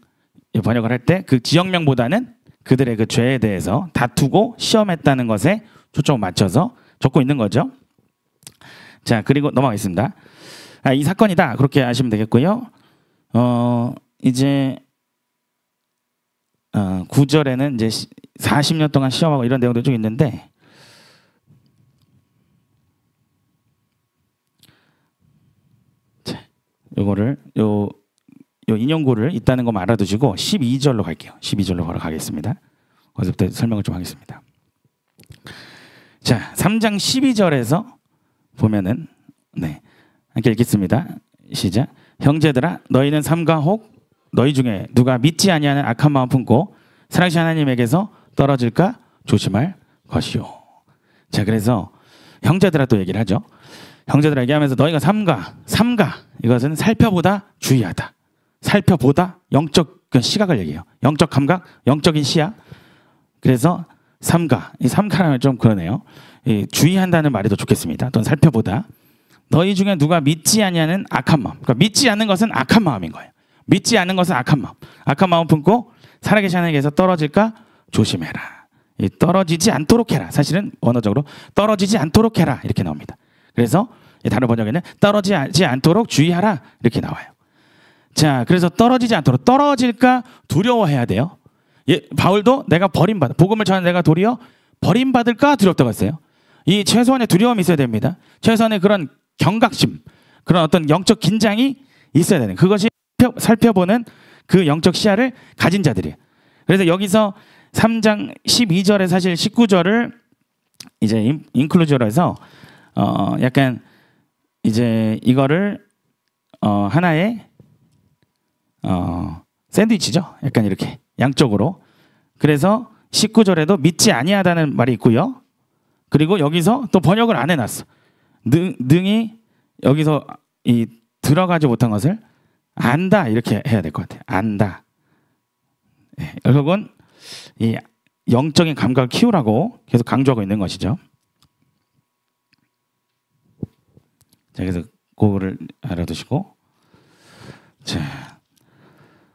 번역을 할 때 그 지역명보다는 그들의 그 죄에 대해서 다투고 시험했다는 것에 초점을 맞춰서 적고 있는 거죠. 자, 그리고 넘어가겠습니다. 이 사건이다 그렇게 아시면 되겠고요. 이제 9절에는 이제 40년 동안 시험하고 이런 내용도 좀 있는데 자, 요거를 요 인용구를 있다는 것만 알아두시고 12절로 갈게요. 12절로 바로 가겠습니다. 거기서부터 설명을 좀 하겠습니다. 자, 3장 12절에서 보면은 네, 함께 읽겠습니다. 시작. 형제들아 너희는 삼가 혹 너희 중에 누가 믿지 아니하는 악한 마음 품고 사랑하신 하나님에게서 떨어질까 조심할 것이요. 자, 그래서 형제들아 또 얘기를 하죠. 형제들아 얘기하면서 너희가 삼가 이것은 살펴보다 주의하다. 살펴보다 영적 시각을 얘기해요. 영적 감각, 영적인 시야. 그래서 삼가, 이 삼가라면 좀 그러네요. 주의한다는 말이 더 좋겠습니다. 또는 살펴보다. 너희 중에 누가 믿지 아니하는 악한 마음. 그러니까 믿지 않는 것은 악한 마음인 거예요. 믿지 않는 것은 악한 마음. 악한 마음 품고 살아계신 하나님께서 떨어질까 조심해라. 떨어지지 않도록 해라. 사실은 원어적으로 떨어지지 않도록 해라 이렇게 나옵니다. 그래서 다른 번역에는 떨어지지 않도록 주의하라 이렇게 나와요. 자, 그래서 떨어지지 않도록 떨어질까 두려워해야 돼요. 바울도 내가 버림받아 복음을 전하는 내가 도리어 버림받을까 두렵다고 했어요. 이 최소한의 두려움이 있어야 됩니다. 최소한의 그런 경각심, 그런 어떤 영적 긴장이 있어야 되는 그것이 살펴보는 그 영적 시야를 가진 자들이에요. 그래서 여기서 3장 12절에 사실 19절을 이제 인클루저로 해서 약간 이제 이거를 하나의 샌드위치죠. 약간 이렇게 양쪽으로. 그래서 19절에도 믿지 아니하다는 말이 있고요. 그리고 여기서 또 번역을 안 해놨어. 능히 여기서 이 들어가지 못한 것을 안다 이렇게 해야 될 것 같아요. 안다. 네, 결국은 이 영적인 감각을 키우라고 계속 강조하고 있는 것이죠. 자, 그래서 그거를 알아두시고 자,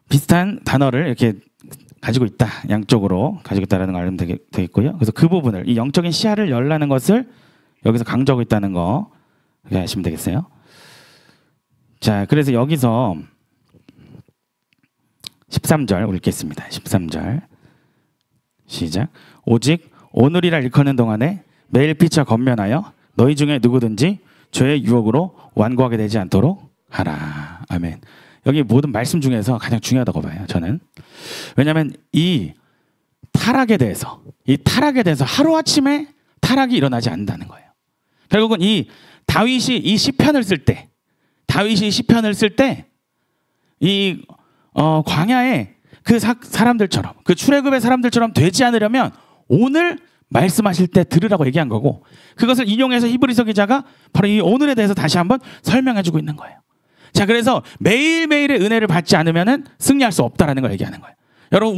비슷한 단어를 이렇게 가지고 있다. 양쪽으로 가지고 있다라는 걸 알면 되겠고요. 그래서 그 부분을 이 영적인 시야를 열라는 것을 여기서 강조하고 있다는 거 그렇게 아시면 되겠어요. 자, 그래서 여기서 13절 읽겠습니다. 13절 시작. 오직 오늘이라 일컫는 동안에 매일 피차 건면하여 너희 중에 누구든지 죄의 유혹으로 완고하게 되지 않도록 하라. 아멘. 여기 모든 말씀 중에서 가장 중요하다고 봐요. 저는. 왜냐하면 이 타락에 대해서 하루아침에 타락이 일어나지 않는다는 거예요. 결국은 이 다윗이 이 시편을 쓸 때 이 광야에 그 사람들처럼 그 출애굽의 사람들처럼 되지 않으려면 오늘 말씀하실 때 들으라고 얘기한 거고 그것을 인용해서 히브리서 기자가 바로 이 오늘에 대해서 다시 한번 설명해주고 있는 거예요. 자, 그래서 매일매일의 은혜를 받지 않으면은 승리할 수 없다라는 걸 얘기하는 거예요. 여러분,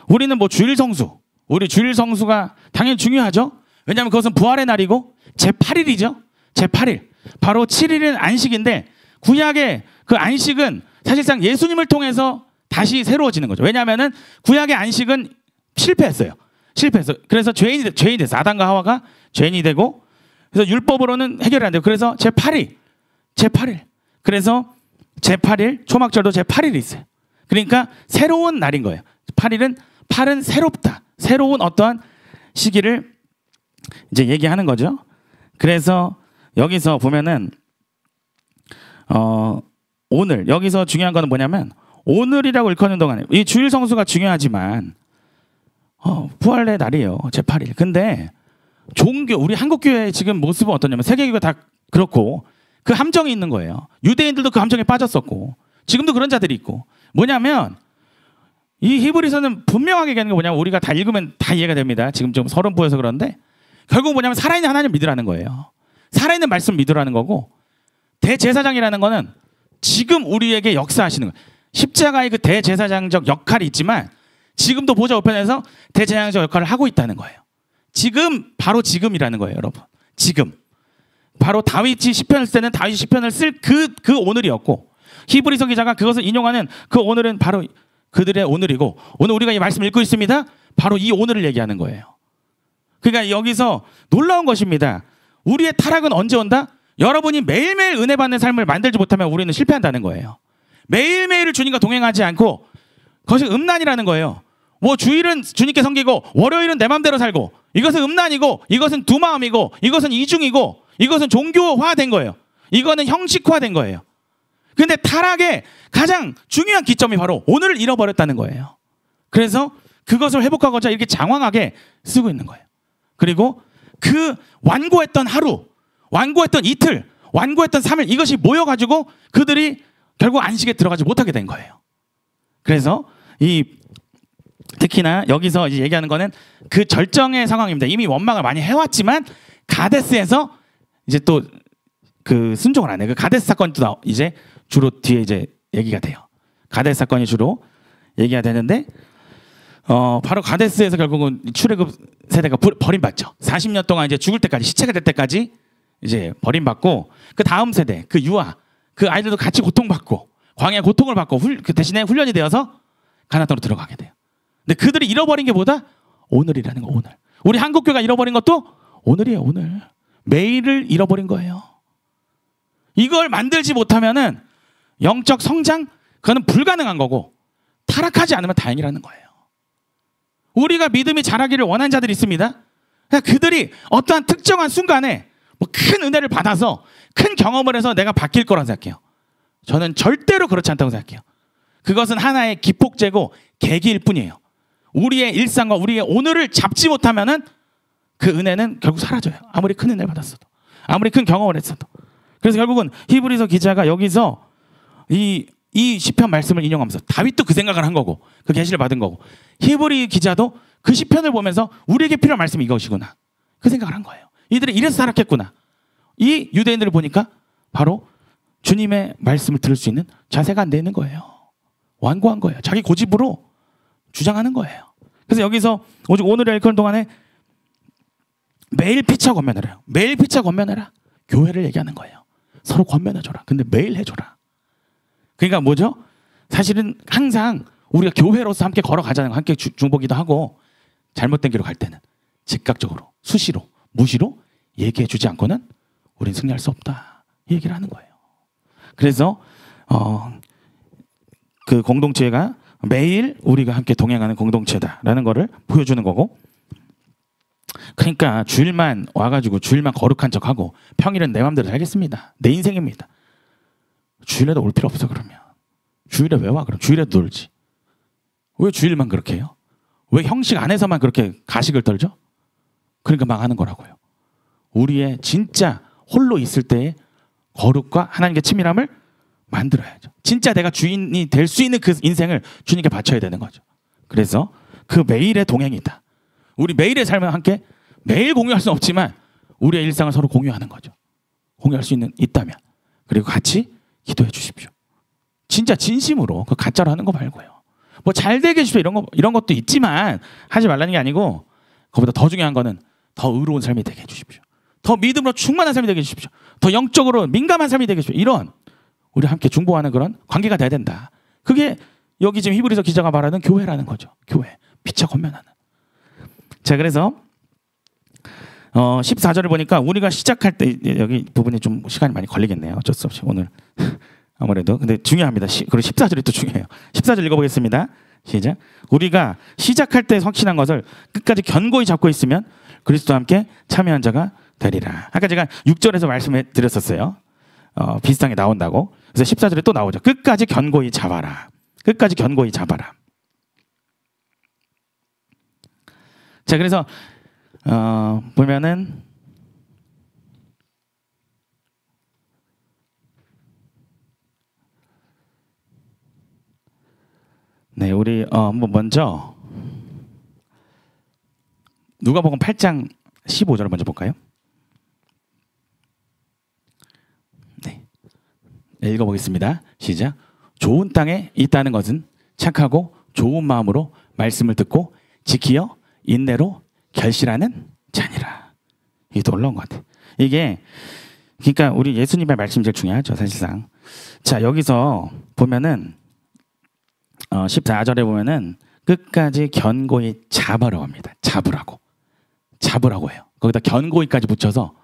우리는 뭐 주일 성수가 당연히 중요하죠. 왜냐하면 그것은 부활의 날이고 제8일이죠. 제8일. 바로 7일은 안식인데 구약의 그 안식은 사실상 예수님을 통해서 다시 새로워지는 거죠. 왜냐하면은 구약의 안식은 실패했어요. 그래서 죄인이 됐어요. 아담과 하와가 죄인이 되고 그래서 율법으로는 해결이 안 돼요. 그래서 제8일. 그래서 제8일 초막절도 제8일이 있어요. 그러니까 새로운 날인 거예요. 8은 새롭다. 새로운 어떠한 시기를 이제 얘기하는 거죠. 그래서 여기서 보면은 오늘 여기서 중요한 거는 뭐냐면 오늘이라고 일컫는 동안에 이 주일 성수가 중요하지만 부활의 날이에요. 제8일. 근데 종교 우리 한국교회 지금 모습은 어떠냐면 세계교회가 다 그렇고 그 함정이 있는 거예요. 유대인들도 그 함정에 빠졌었고 지금도 그런 자들이 있고 뭐냐면 이 히브리서는 분명하게 얘기하는 게 뭐냐면 우리가 다 읽으면 다 이해가 됩니다. 지금 좀 서른부여서 그런데 결국 뭐냐면 살아있는 하나님을 믿으라는 거예요. 살아있는 말씀 믿으라는 거고 대제사장이라는 거는 지금 우리에게 역사하시는 거예요. 십자가의 그 대제사장적 역할이 있지만 지금도 보좌 우편에서 대제사장적 역할을 하고 있다는 거예요. 지금 바로 지금이라는 거예요, 여러분. 지금 바로 다윗이 시편을 쓸 때는 다윗이 시편을 쓸 그 오늘이었고 히브리서 기자가 그것을 인용하는 그 오늘은 바로 그들의 오늘이고 오늘 우리가 이 말씀을 읽고 있습니다. 바로 이 오늘을 얘기하는 거예요. 그러니까 여기서 놀라운 것입니다. 우리의 타락은 언제 온다? 여러분이 매일매일 은혜 받는 삶을 만들지 못하면 우리는 실패한다는 거예요. 매일매일을 주님과 동행하지 않고 그것이 음란이라는 거예요. 뭐 주일은 주님께 섬기고 월요일은 내 마음대로 살고 이것은 음란이고 이것은 두 마음이고 이것은 이중이고 이것은 종교화된 거예요. 이거는 형식화된 거예요. 근데 타락의 가장 중요한 기점이 바로 오늘을 잃어버렸다는 거예요. 그래서 그것을 회복하고자 이렇게 장황하게 쓰고 있는 거예요. 그리고 그 완고했던 하루, 완고했던 이틀, 완고했던 3일 이것이 모여가지고 그들이 결국 안식에 들어가지 못하게 된 거예요. 그래서 특히나 여기서 이제 얘기하는 거는 그 절정의 상황입니다. 이미 원망을 많이 해왔지만 가데스에서 이제 또 그 순종을 안 해요. 그 가데스 사건이 또 이제 주로 뒤에 이제 얘기가 돼요. 가데스 사건이 주로 얘기가 되는데 바로 가데스에서 결국은 출애굽 세대가 버림받죠. 40년 동안 이제 죽을 때까지 시체가 될 때까지 이제 버림받고 그 다음 세대 그 유아 그 아이들도 같이 고통받고 광야 고통을 받고 그 대신에 훈련이 되어서 가나안 땅으로 들어가게 돼요. 근데 그들이 잃어버린 게 뭐다? 오늘이라는 거. 오늘. 우리 한국교회가 잃어버린 것도 오늘이에요. 오늘. 매일을 잃어버린 거예요. 이걸 만들지 못하면은 영적 성장 그거는 불가능한 거고 타락하지 않으면 다행이라는 거예요. 우리가 믿음이 자라기를 원하는 자들이 있습니다. 그들이 어떠한 특정한 순간에 뭐 큰 은혜를 받아서 큰 경험을 해서 내가 바뀔 거라고 생각해요. 저는 절대로 그렇지 않다고 생각해요. 그것은 하나의 기폭제고 계기일 뿐이에요. 우리의 일상과 우리의 오늘을 잡지 못하면은 그 은혜는 결국 사라져요. 아무리 큰 은혜를 받았어도, 아무리 큰 경험을 했어도. 그래서 결국은 히브리서 기자가 여기서 이 시편 말씀을 인용하면서 다윗도 그 생각을 한 거고 그 계시를 받은 거고 히브리 기자도 그 시편을 보면서 우리에게 필요한 말씀이 이것이구나 그 생각을 한 거예요. 이들이 이래서 타락했구나. 이 유대인들을 보니까 바로 주님의 말씀을 들을 수 있는 자세가 안 되는 거예요. 완고한 거예요. 자기 고집으로 주장하는 거예요. 그래서 여기서 오직 오늘의 일권 동안에 매일 피차 권면해라. 매일 피차 권면해라. 교회를 얘기하는 거예요. 서로 권면해줘라. 근데 매일 해줘라. 그러니까 뭐죠? 사실은 항상 우리가 교회로서 함께 걸어가자는 거 함께 중보기도 하고 잘못된 길로 갈 때는 즉각적으로 수시로 무시로 얘기해 주지 않고는 우린 승리할 수 없다. 이 얘기를 하는 거예요. 그래서 그 공동체가 매일 우리가 함께 동행하는 공동체다라는 거를 보여주는 거고 그러니까 주일만 와가지고 주일만 거룩한 척하고 평일은 내 맘대로 살겠습니다. 내 인생입니다. 주일에도 올 필요 없어. 그러면 주일에 왜 와? 그럼 주일에도 놀지. 왜 주일만 그렇게 해요? 왜 형식 안에서만 그렇게 가식을 떨죠? 그러니까 망하는 거라고요. 우리의 진짜 홀로 있을 때의 거룩과 하나님께 친밀함을 만들어야죠. 진짜 내가 주인이 될 수 있는 그 인생을 주님께 바쳐야 되는 거죠. 그래서 그 매일의 동행이다. 우리 매일의 삶을 함께 매일 공유할 수는 없지만 우리의 일상을 서로 공유하는 거죠. 공유할 수 있다면 그리고 같이 기도해 주십시오. 진짜 진심으로 그 가짜로 하는 거 말고요. 뭐 잘 되게 해주십시오 이런 것도 있지만 하지 말라는 게 아니고 그보다 더 중요한 거는 더 의로운 삶이 되게 해주십시오. 더 믿음으로 충만한 삶이 되게 해주십시오. 더 영적으로 민감한 삶이 되게 해주십시오. 이런 우리 함께 중보하는 그런 관계가 돼야 된다. 그게 여기 지금 히브리서 기자가 말하는 교회라는 거죠. 교회. 피차 권면하는. 자, 그래서 14절을 보니까 우리가 시작할 때 여기 부분이 좀 시간이 많이 걸리겠네요. 어쩔 수 없이 오늘 아무래도 근데 중요합니다. 그리고 14절이 또 중요해요. 14절 읽어보겠습니다. 시작. 우리가 시작할 때 확신한 것을 끝까지 견고히 잡고 있으면 그리스도와 함께 참여한 자가 되리라. 아까 제가 6절에서 말씀해 드렸었어요. 비슷한 게 나온다고. 그래서 14절에 또 나오죠. 끝까지 견고히 잡아라. 끝까지 견고히 잡아라. 자, 그래서 보면은 네, 우리 한번 먼저 누가복음 8장 15절을 먼저 볼까요? 네, 읽어보겠습니다. 시작. 좋은 땅에 있다는 것은 착하고 좋은 마음으로 말씀을 듣고 지키어 인내로 결실하는 자니라. 이게 또 올라온 것 같아요. 이게 그러니까 우리 예수님의 말씀이 제일 중요하죠, 사실상. 자, 여기서 보면은 14절에 보면은 끝까지 견고히 잡으라고 합니다. 잡으라고 해요. 거기다 견고히까지 붙여서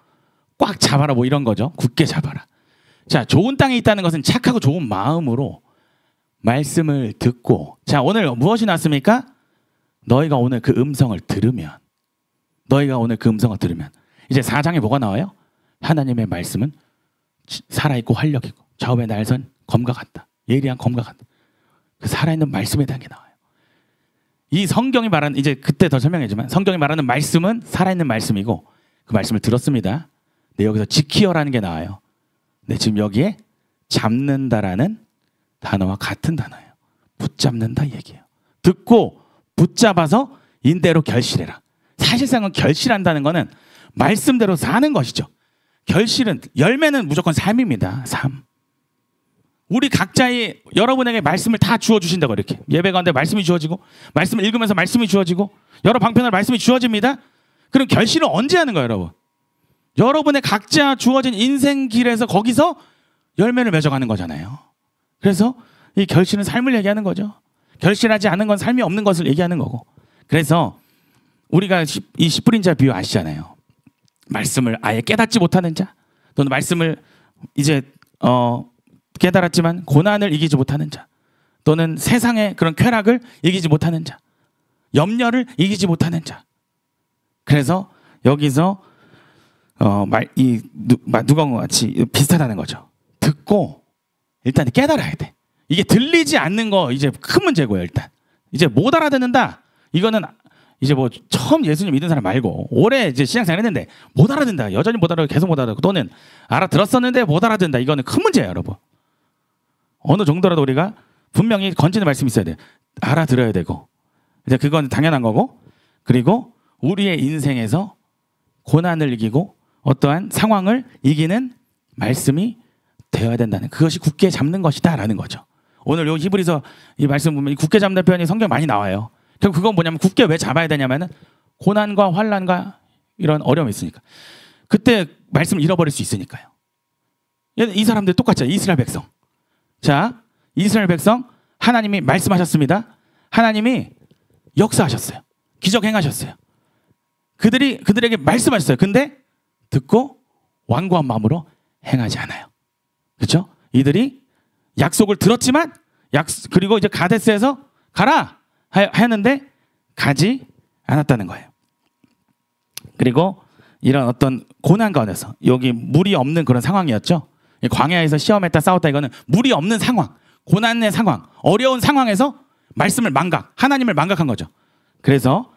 꽉 잡아라 뭐 이런 거죠. 굳게 잡아라. 자, 좋은 땅에 있다는 것은 착하고 좋은 마음으로 말씀을 듣고, 자, 오늘 무엇이 났습니까? 너희가 오늘 그 음성을 들으면 이제 4장에 뭐가 나와요? 하나님의 말씀은 살아있고 활력이고 좌우의 날선 검과 같다. 예리한 검과 같다. 그 살아있는 말씀에 대한 게 나와요. 이 성경이 말하는, 이제 그때 더 설명했지만 성경이 말하는 말씀은 살아있는 말씀이고 그 말씀을 들었습니다. 근데 여기서 지키어라는 게 나와요. 근데 지금 여기에 잡는다라는 단어와 같은 단어예요. 붙잡는다 얘기예요. 듣고 붙잡아서 인대로 결실해라. 사실상은 결실한다는 거는 말씀대로 사는 것이죠. 결실은, 열매는 무조건 삶입니다. 삶. 우리 각자의 여러분에게 말씀을 다 주어주신다고. 이렇게 예배 가운데 말씀이 주어지고 말씀을 읽으면서 말씀이 주어지고 여러 방편으로 말씀이 주어집니다. 그럼 결실은 언제 하는 거예요, 여러분? 여러분의 각자 주어진 인생 길에서 거기서 열매를 맺어가는 거잖아요. 그래서 이 결실은 삶을 얘기하는 거죠. 결실하지 않은 건 삶이 없는 것을 얘기하는 거고. 그래서 우리가 이 씨 뿌린 자 비유 아시잖아요. 말씀을 아예 깨닫지 못하는 자, 또는 말씀을 이제 깨달았지만 고난을 이기지 못하는 자, 또는 세상의 그런 쾌락을 이기지 못하는 자, 염려를 이기지 못하는 자. 그래서 여기서 누가와 같이 비슷하다는 거죠. 듣고 일단 깨달아야 돼. 이게 들리지 않는 거 이제 큰 문제고요. 일단 이제 못 알아듣는다. 이거는 이제 뭐 처음 예수님 믿은 사람 말고 오래 이제 신앙생활 했는데 못 알아듣는다. 여전히 못 알아듣고 계속 못 알아듣고, 또는 알아들었었는데 못 알아듣는다. 이거는 큰 문제예요, 여러분. 어느 정도라도 우리가 분명히 건지는 말씀이 있어야 돼요. 알아들어야 되고, 이제 그건 당연한 거고, 그리고 우리의 인생에서 고난을 이기고 어떠한 상황을 이기는 말씀이 되어야 된다는, 그것이 굳게 잡는 것이다라는 거죠. 오늘 요 히브리서 이 말씀 보면 이 굳게 잡는 표현이 성경에 많이 나와요. 그럼 그건 뭐냐면, 굳게 왜 잡아야 되냐면은 고난과 환난과 이런 어려움이 있으니까. 그때 말씀을 잃어버릴 수 있으니까요. 이 사람들 똑같죠. 이스라엘 백성. 자, 이스라엘 백성, 하나님이 말씀하셨습니다. 하나님이 역사하셨어요. 기적 행하셨어요. 그들에게 말씀하셨어요. 근데 듣고 완고한 마음으로 행하지 않아요. 그렇죠? 이들이 약속을 들었지만 그리고 이제 가데스에서 가라 하였는데 가지 않았다는 거예요. 그리고 이런 어떤 고난 가운데서, 여기 물이 없는 그런 상황이었죠. 광야에서 시험했다 싸웠다, 이거는 물이 없는 상황, 고난의 상황, 어려운 상황에서 말씀을 하나님을 망각한 거죠. 그래서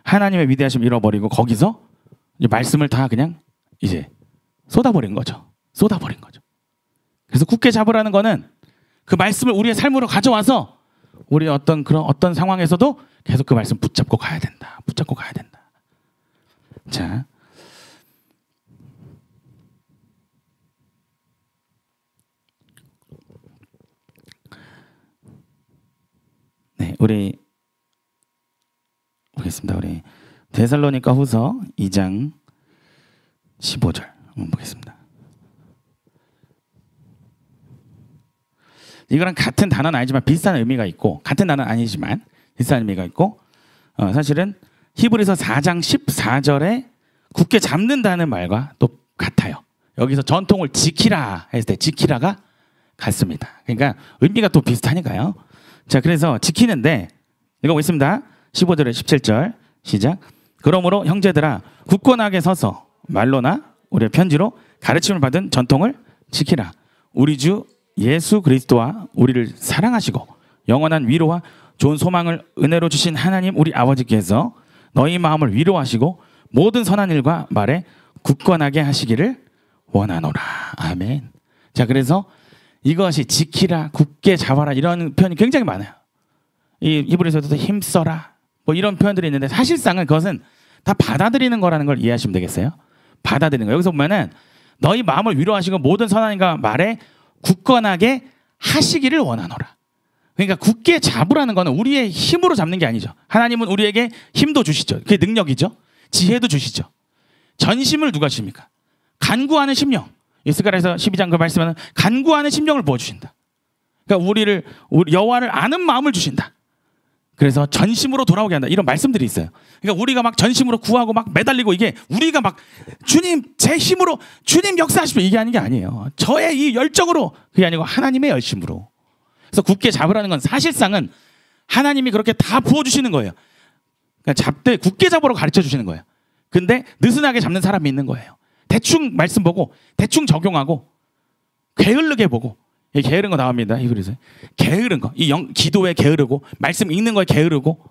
하나님의 위대하심을 잃어버리고 거기서 말씀을 다 그냥 이제 쏟아버린 거죠. 그래서 굳게 잡으라는 거는 그 말씀을 우리의 삶으로 가져와서 우리 어떤 상황에서도 계속 그 말씀 붙잡고 가야 된다. 자, 네, 우리 보겠습니다. 우리 데살로니가 후서 2장 15절 한번 보겠습니다. 이거랑 같은 단어는 아니지만 비슷한 의미가 있고, 같은 단어는 아니지만 비슷한 의미가 있고, 사실은 히브리서 4장 14절에 굳게 잡는다는 말과 또 같아요. 여기서 전통을 지키라 했을 때 지키라가 같습니다. 그러니까 의미가 또 비슷하니까요. 자, 그래서 지키는데 읽어보겠습니다. 15절에 17절 시작. 그러므로 형제들아 굳건하게 서서 말로나 우리의 편지로 가르침을 받은 전통을 지키라. 우리 주 예수 그리스도와 우리를 사랑하시고 영원한 위로와 좋은 소망을 은혜로 주신 하나님 우리 아버지께서 너희 마음을 위로하시고 모든 선한 일과 말에 굳건하게 하시기를 원하노라. 아멘. 자, 그래서 이것이 지키라, 굳게 잡아라 이런 표현이 굉장히 많아요. 이 히브리서에서도 힘써라 뭐 이런 표현들이 있는데 사실상은 그것은 다 받아들이는 거라는 걸 이해하시면 되겠어요. 받아들이는 거. 여기서 보면은 너희 마음을 위로하시고 모든 선한 일과 말에 굳건하게 하시기를 원하노라. 그러니까 굳게 잡으라는 거는 우리의 힘으로 잡는 게 아니죠. 하나님은 우리에게 힘도 주시죠. 그게 능력이죠. 지혜도 주시죠. 전심을 누가 주십니까? 간구하는 심령. 스가랴서 12장 그 말씀에는 간구하는 심령을 부어주신다. 그러니까 우리 여호와를 아는 마음을 주신다. 그래서 전심으로 돌아오게 한다. 이런 말씀들이 있어요. 그러니까 우리가 막 전심으로 구하고 막 매달리고 이게 우리가 막 주님 제 힘으로 주님 역사하시면 이게 아닌 게 아니에요. 저의 이 열정으로 그게 아니고 하나님의 열심으로. 그래서 굳게 잡으라는 건 사실상은 하나님이 그렇게 다 부어주시는 거예요. 그러니까 잡되 굳게 잡으러 가르쳐 주시는 거예요. 근데 느슨하게 잡는 사람이 있는 거예요. 대충 말씀 보고 대충 적용하고 게으르게 보고 게으른 거 나옵니다. 히브리서 게으른 거, 이 기도에 게으르고 말씀 읽는 거에 게으르고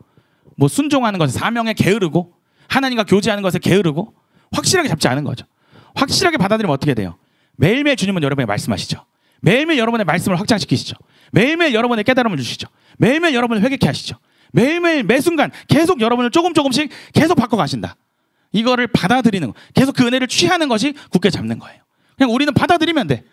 뭐 순종하는 것에 사명에 게으르고 하나님과 교제하는 것에 게으르고 확실하게 잡지 않은 거죠. 확실하게 받아들이면 어떻게 돼요? 매일매일 주님은 여러분에게 말씀하시죠. 매일매일 여러분의 말씀을 확장시키시죠. 매일매일 여러분의 깨달음을 주시죠. 매일매일 여러분을 회개케 하시죠. 매일매일 매 순간 계속 여러분을 조금씩 계속 바꿔가신다. 이거를 받아들이는 거, 계속 그 은혜를 취하는 것이 굳게 잡는 거예요. 그냥 우리는 받아들이면 돼.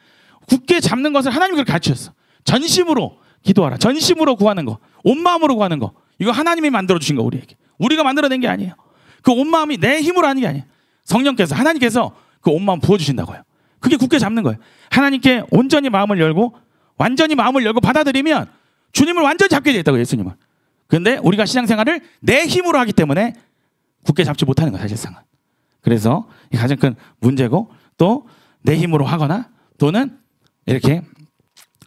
굳게 잡는 것을 하나님이 그렇게 가르치셨어. 전심으로 기도하라. 전심으로 구하는 거, 온 마음으로 구하는 거. 이거 하나님이 만들어 주신 거 우리에게. 우리가 만들어낸 게 아니에요. 그 온 마음이 내 힘으로 하는 게 아니에요. 성령께서 하나님께서 그 온 마음 부어주신다고요. 그게 굳게 잡는 거예요. 하나님께 온전히 마음을 열고 완전히 마음을 열고 받아들이면 주님을 완전히 잡게 되겠다고 예수님은. 그런데 우리가 신앙생활을 내 힘으로 하기 때문에 굳게 잡지 못하는 거예요. 사실상은. 그래서 가장 큰 문제고 또 내 힘으로 하거나 또는 이렇게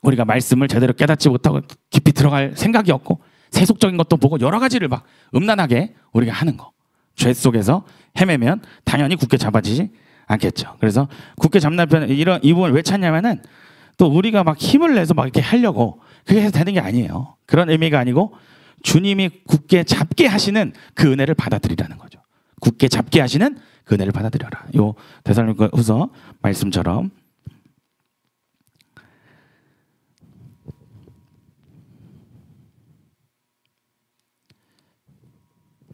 우리가 말씀을 제대로 깨닫지 못하고 깊이 들어갈 생각이 없고 세속적인 것도 보고 여러 가지를 막 음란하게 우리가 하는 거. 죄 속에서 헤매면 당연히 굳게 잡아지지 않겠죠. 그래서 굳게 잡는 편 이 부분을 왜 찾냐면은 또 우리가 막 힘을 내서 막 이렇게 하려고 그게 해서 되는 게 아니에요. 그런 의미가 아니고 주님이 굳게 잡게 하시는 그 은혜를 받아들이라는 거죠. 굳게 잡게 하시는 그 은혜를 받아들여라. 요 데살로니가후서 말씀처럼.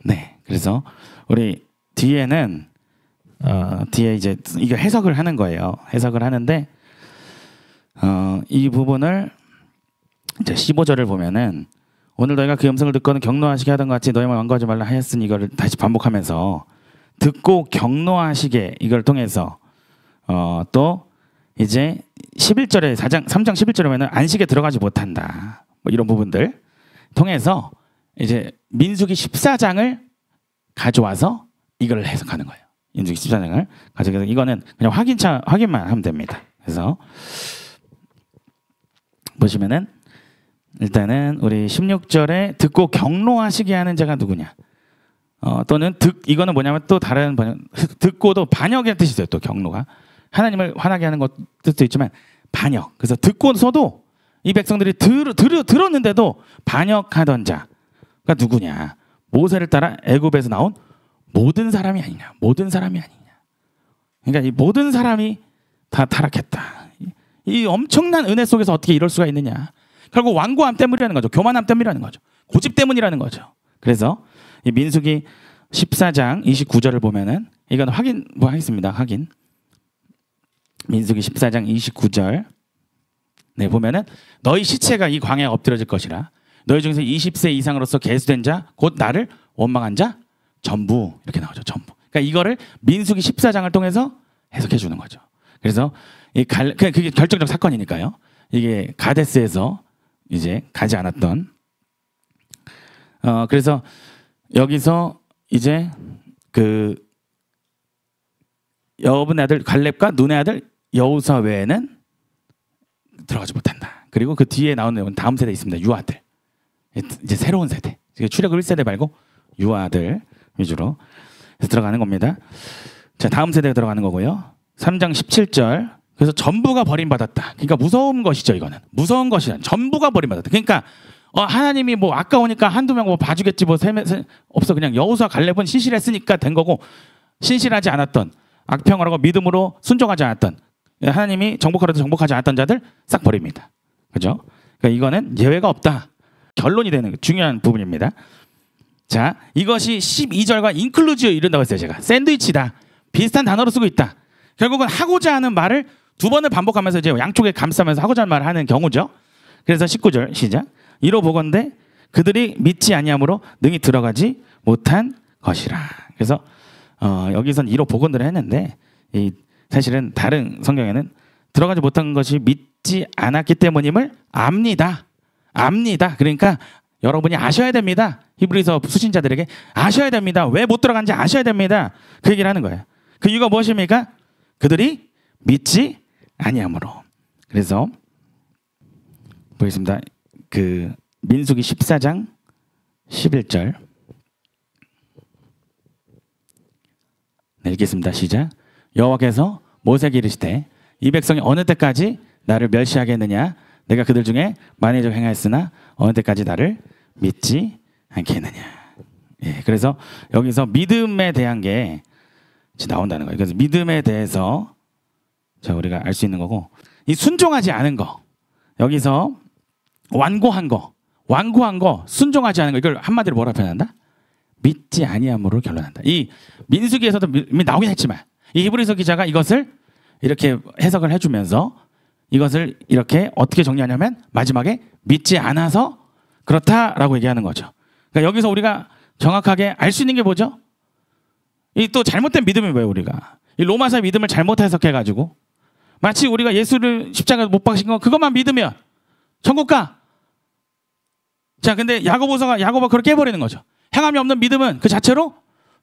네, 그래서 우리 뒤에는 뒤에 이제 이거 해석을 하는 거예요. 해석을 하는데 이 부분을 이제 15절을 보면은 오늘 너희가 그 음성을 듣고는 경노하시게 하던 것 같이 너희만 완고하지 말라 하였으니 이거를 다시 반복하면서 듣고 경노하시게 이걸 통해서 또 이제 11절에 3장 11절에 보면은 안식에 들어가지 못한다. 뭐 이런 부분들 통해서 이제 민수기 14장을 가져와서 이걸 해석하는 거예요. 민수기 14장을 가져와서 이거는 그냥 확인만 하면 됩니다. 그래서 보시면은 일단은 우리 16절에 듣고 경노하시게 하는 자가 누구냐? 또는 이거는 뭐냐면 또 다른 번역, 듣고도 반역의 뜻이 있어요. 또 경노가 하나님을 화나게 하는 것 뜻도 있지만 반역. 그래서 듣고서도 이 백성들이 들었는데도 반역하던 자가 누구냐? 모세를 따라 애굽에서 나온 모든 사람이 아니냐? 모든 사람이 아니냐? 그러니까 이 모든 사람이 다 타락했다. 이 엄청난 은혜 속에서 어떻게 이럴 수가 있느냐? 결국 완고함 때문이라는 거죠. 교만함 때문이라는 거죠. 고집 때문이라는 거죠. 그래서 이 민수기 14장 29절을 보면은 이건 확인 뭐 하겠습니다. 확인. 민수기 14장 29절. 네, 보면은 너희 시체가 이 광야에 엎드려질 것이라. 너희 중에서 20세 이상으로서 계수된 자 곧 나를 원망한 자 전부 이렇게 나오죠. 전부. 그러니까 이거를 민수기 14장을 통해서 해석해 주는 거죠. 그래서 그게 결정적 사건이니까요. 이게 가데스에서 이제 가지 않았던 그래서 여기서 이제 그 여분의 아들 갈렙과 눈의 아들 여호수아 외에는 들어가지 못한다. 그리고 그 뒤에 나오는 내용은 다음 세대에 있습니다. 유아들. 이제 새로운 세대. 출애굽 1세대 말고 유아들 위주로 해서 들어가는 겁니다. 자, 다음 세대가 들어가는 거고요. 3장 17절. 그래서 전부가 버림받았다. 그러니까 무서운 것이죠, 이거는. 무서운 것이란 전부가 버림받았다. 그러니까 하나님이 뭐 아까우니까 한두 명 뭐 봐주겠지 뭐 없어. 그냥 여호수아 갈렙은 신실했으니까 된 거고, 신실하지 않았던, 악평하라고 믿음으로 순종하지 않았던, 하나님이 정복하라도 정복하지 않았던 자들 싹 버립니다. 그죠? 그러니까 이거는 예외가 없다. 결론이 되는 중요한 부분입니다. 자, 이것이 12절과 인클루지어 이른다고 했어요. 제가 샌드위치다. 비슷한 단어로 쓰고 있다. 결국은 하고자 하는 말을 두 번을 반복하면서 이제 양쪽에 감싸면서 하고자 하는 말을 하는 경우죠. 그래서 19절 시작. 이로 보건대 그들이 믿지 아니함으로 능히 들어가지 못한 것이라. 그래서 여기선 이로 보건대를 했는데 사실은 다른 성경에는 들어가지 못한 것이 믿지 않았기 때문임을 압니다. 압니다. 그러니까 여러분이 아셔야 됩니다. 히브리서 수신자들에게 아셔야 됩니다. 왜 못 들어간지 아셔야 됩니다. 그 얘기를 하는 거예요. 그 이유가 무엇입니까? 그들이 믿지 아니함으로. 그래서 보겠습니다. 그 민수기 14장 11절 읽겠습니다. 시작. 여호와께서 모세에게 이르시되 이 백성이 어느 때까지 나를 멸시하겠느냐? 내가 그들 중에 만회적 행하였으나 어느 때까지 나를 믿지 않겠느냐? 예, 그래서 여기서 믿음에 대한 게 나온다는 거예요. 그래서 믿음에 대해서 자 우리가 알 수 있는 거고, 이 순종하지 않은 거, 여기서 완고한 거, 순종하지 않은 거, 이걸 한마디로 뭐라 표현한다? 믿지 아니함으로 결론한다. 이 민수기에서도 나오긴 했지만 이 히브리서 기자가 이것을 이렇게 해석을 해주면서 이것을 이렇게 어떻게 정리하냐면 마지막에 믿지 않아서 그렇다라고 얘기하는 거죠. 그러니까 여기서 우리가 정확하게 알 수 있는 게 뭐죠? 이 또 잘못된 믿음이 뭐예요? 우리가 이 로마서 믿음을 잘못 해석해가지고 마치 우리가 예수를 십자가에 못 박으신 거 그것만 믿으면 천국 가. 자, 근데 야고보가 그렇게 해버리는 거죠. 행함이 없는 믿음은 그 자체로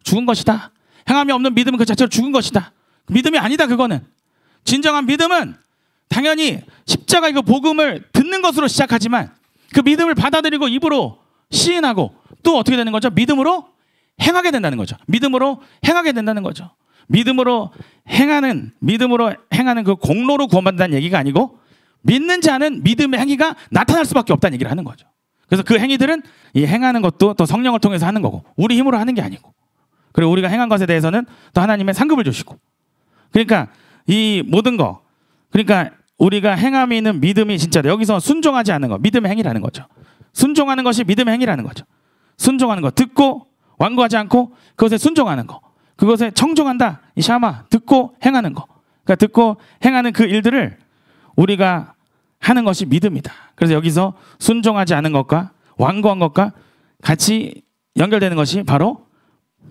죽은 것이다. 행함이 없는 믿음은 그 자체로 죽은 것이다. 믿음이 아니다. 그거는 진정한 믿음은 당연히 십자가 이거 복음을 듣는 것으로 시작하지만 그 믿음을 받아들이고 입으로 시인하고 또 어떻게 되는 거죠? 믿음으로 행하게 된다는 거죠. 믿음으로 행하게 된다는 거죠. 믿음으로 행하는 그 공로로 구원받는다는 얘기가 아니고 믿는 자는 믿음의 행위가 나타날 수밖에 없다는 얘기를 하는 거죠. 그래서 그 행위들은 이 행하는 것도 또 성령을 통해서 하는 거고 우리 힘으로 하는 게 아니고, 그리고 우리가 행한 것에 대해서는 또 하나님의 상급을 주시고, 그러니까 이 모든 거, 그러니까 우리가 행함이 있는 믿음이 진짜 여기서 순종하지 않는 거 믿음의 행위라는 거죠. 순종하는 것이 믿음의 행위라는 거죠. 순종하는 거, 듣고 완고하지 않고 그것에 순종하는 거, 그것에 청종한다. 이 샤마, 듣고 행하는 거, 그러니까 듣고 행하는 그 일들을 우리가 하는 것이 믿음이다. 그래서 여기서 순종하지 않은 것과 완고한 것과 같이 연결되는 것이 바로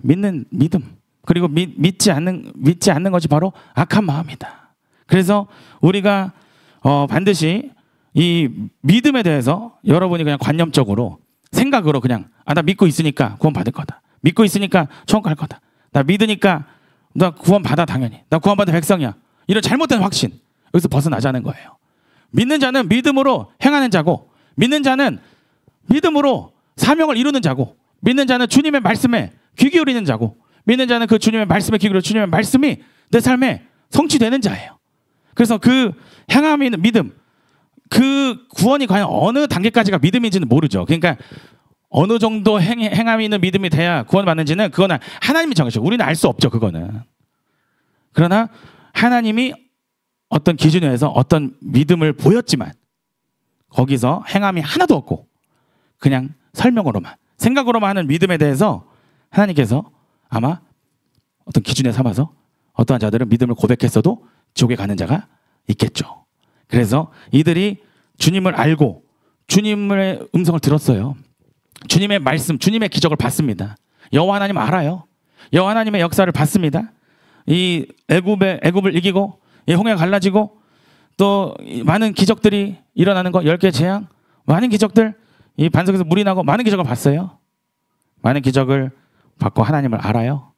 믿는 믿음, 그리고 믿지 않는 것이 바로 악한 마음이다. 그래서 우리가 반드시 이 믿음에 대해서 여러분이 그냥 관념적으로 생각으로 그냥 나 믿고 있으니까 구원 받을 거다. 믿고 있으니까 천국 갈 거다. 나 믿으니까 나 구원 받아 당연히. 나 구원 받은 백성이야. 이런 잘못된 확신, 여기서 벗어나자는 거예요. 믿는 자는 믿음으로 행하는 자고, 믿는 자는 믿음으로 사명을 이루는 자고, 믿는 자는 주님의 말씀에 귀 기울이는 자고, 믿는 자는 그 주님의 말씀에 귀 기울여 주님의 말씀이 내 삶에 성취되는 자예요. 그래서 그 행함이 있는 믿음, 그 구원이 과연 어느 단계까지가 믿음인지는 모르죠. 그러니까 어느 정도 행함이 있는 믿음이 돼야 구원받는지는 그거는 하나님이 정하시고 우리는 알 수 없죠. 그거는. 그러나 하나님이 어떤 기준에서 어떤 믿음을 보였지만 거기서 행함이 하나도 없고 그냥 설명으로만, 생각으로만 하는 믿음에 대해서 하나님께서 아마 어떤 기준에 삼아서 어떠한 자들은 믿음을 고백했어도 지옥에 가는 자가 있겠죠. 그래서 이들이 주님을 알고 주님의 음성을 들었어요. 주님의 말씀, 주님의 기적을 봤습니다. 여호와 하나님 알아요. 여호와 하나님의 역사를 봤습니다. 이 애굽을 이기고 이 홍해가 갈라지고 또 많은 기적들이 일어나는 거, 10개 재앙, 많은 기적들, 이 반석에서 물이 나고 많은 기적을 봤어요. 많은 기적을 받고 하나님을 알아요.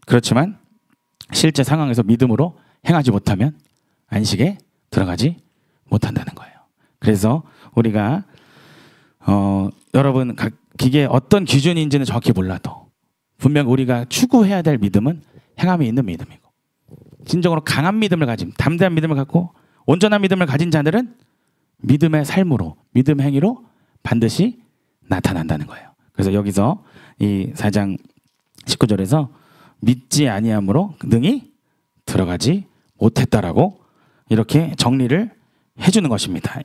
그렇지만 실제 상황에서 믿음으로 행하지 못하면 안식에 들어가지 못한다는 거예요. 그래서 우리가 여러분 이게 어떤 기준인지는 정확히 몰라도 분명 우리가 추구해야 될 믿음은 행함이 있는 믿음이고, 진정으로 강한 믿음을 가진, 담대한 믿음을 갖고 온전한 믿음을 가진 자들은 믿음의 삶으로, 믿음 행위로 반드시 나타난다는 거예요. 그래서 여기서 이 4장 19절에서 믿지 아니함으로 능히 들어가지 못했다라고 이렇게 정리를 해주는 것입니다.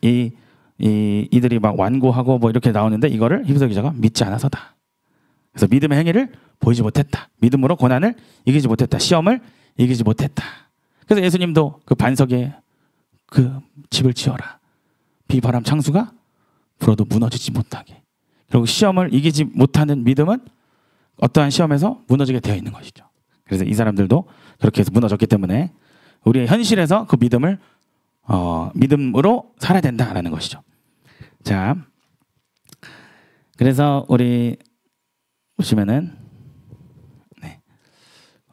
이들이 막 완고하고 뭐 이렇게 나오는데 이거를 히브리서 기자가 믿지 않아서다. 그래서 믿음의 행위를 보이지 못했다. 믿음으로 고난을 이기지 못했다. 시험을 이기지 못했다. 그래서 예수님도 그 반석에 그 집을 지어라. 비바람 창수가 불어도 무너지지 못하게. 그리고 시험을 이기지 못하는 믿음은 어떠한 시험에서 무너지게 되어 있는 것이죠. 그래서 이 사람들도 그렇게 해서 무너졌기 때문에 우리의 현실에서 그 믿음을 믿음으로 살아야 된다라는 것이죠. 자, 그래서 우리 보시면은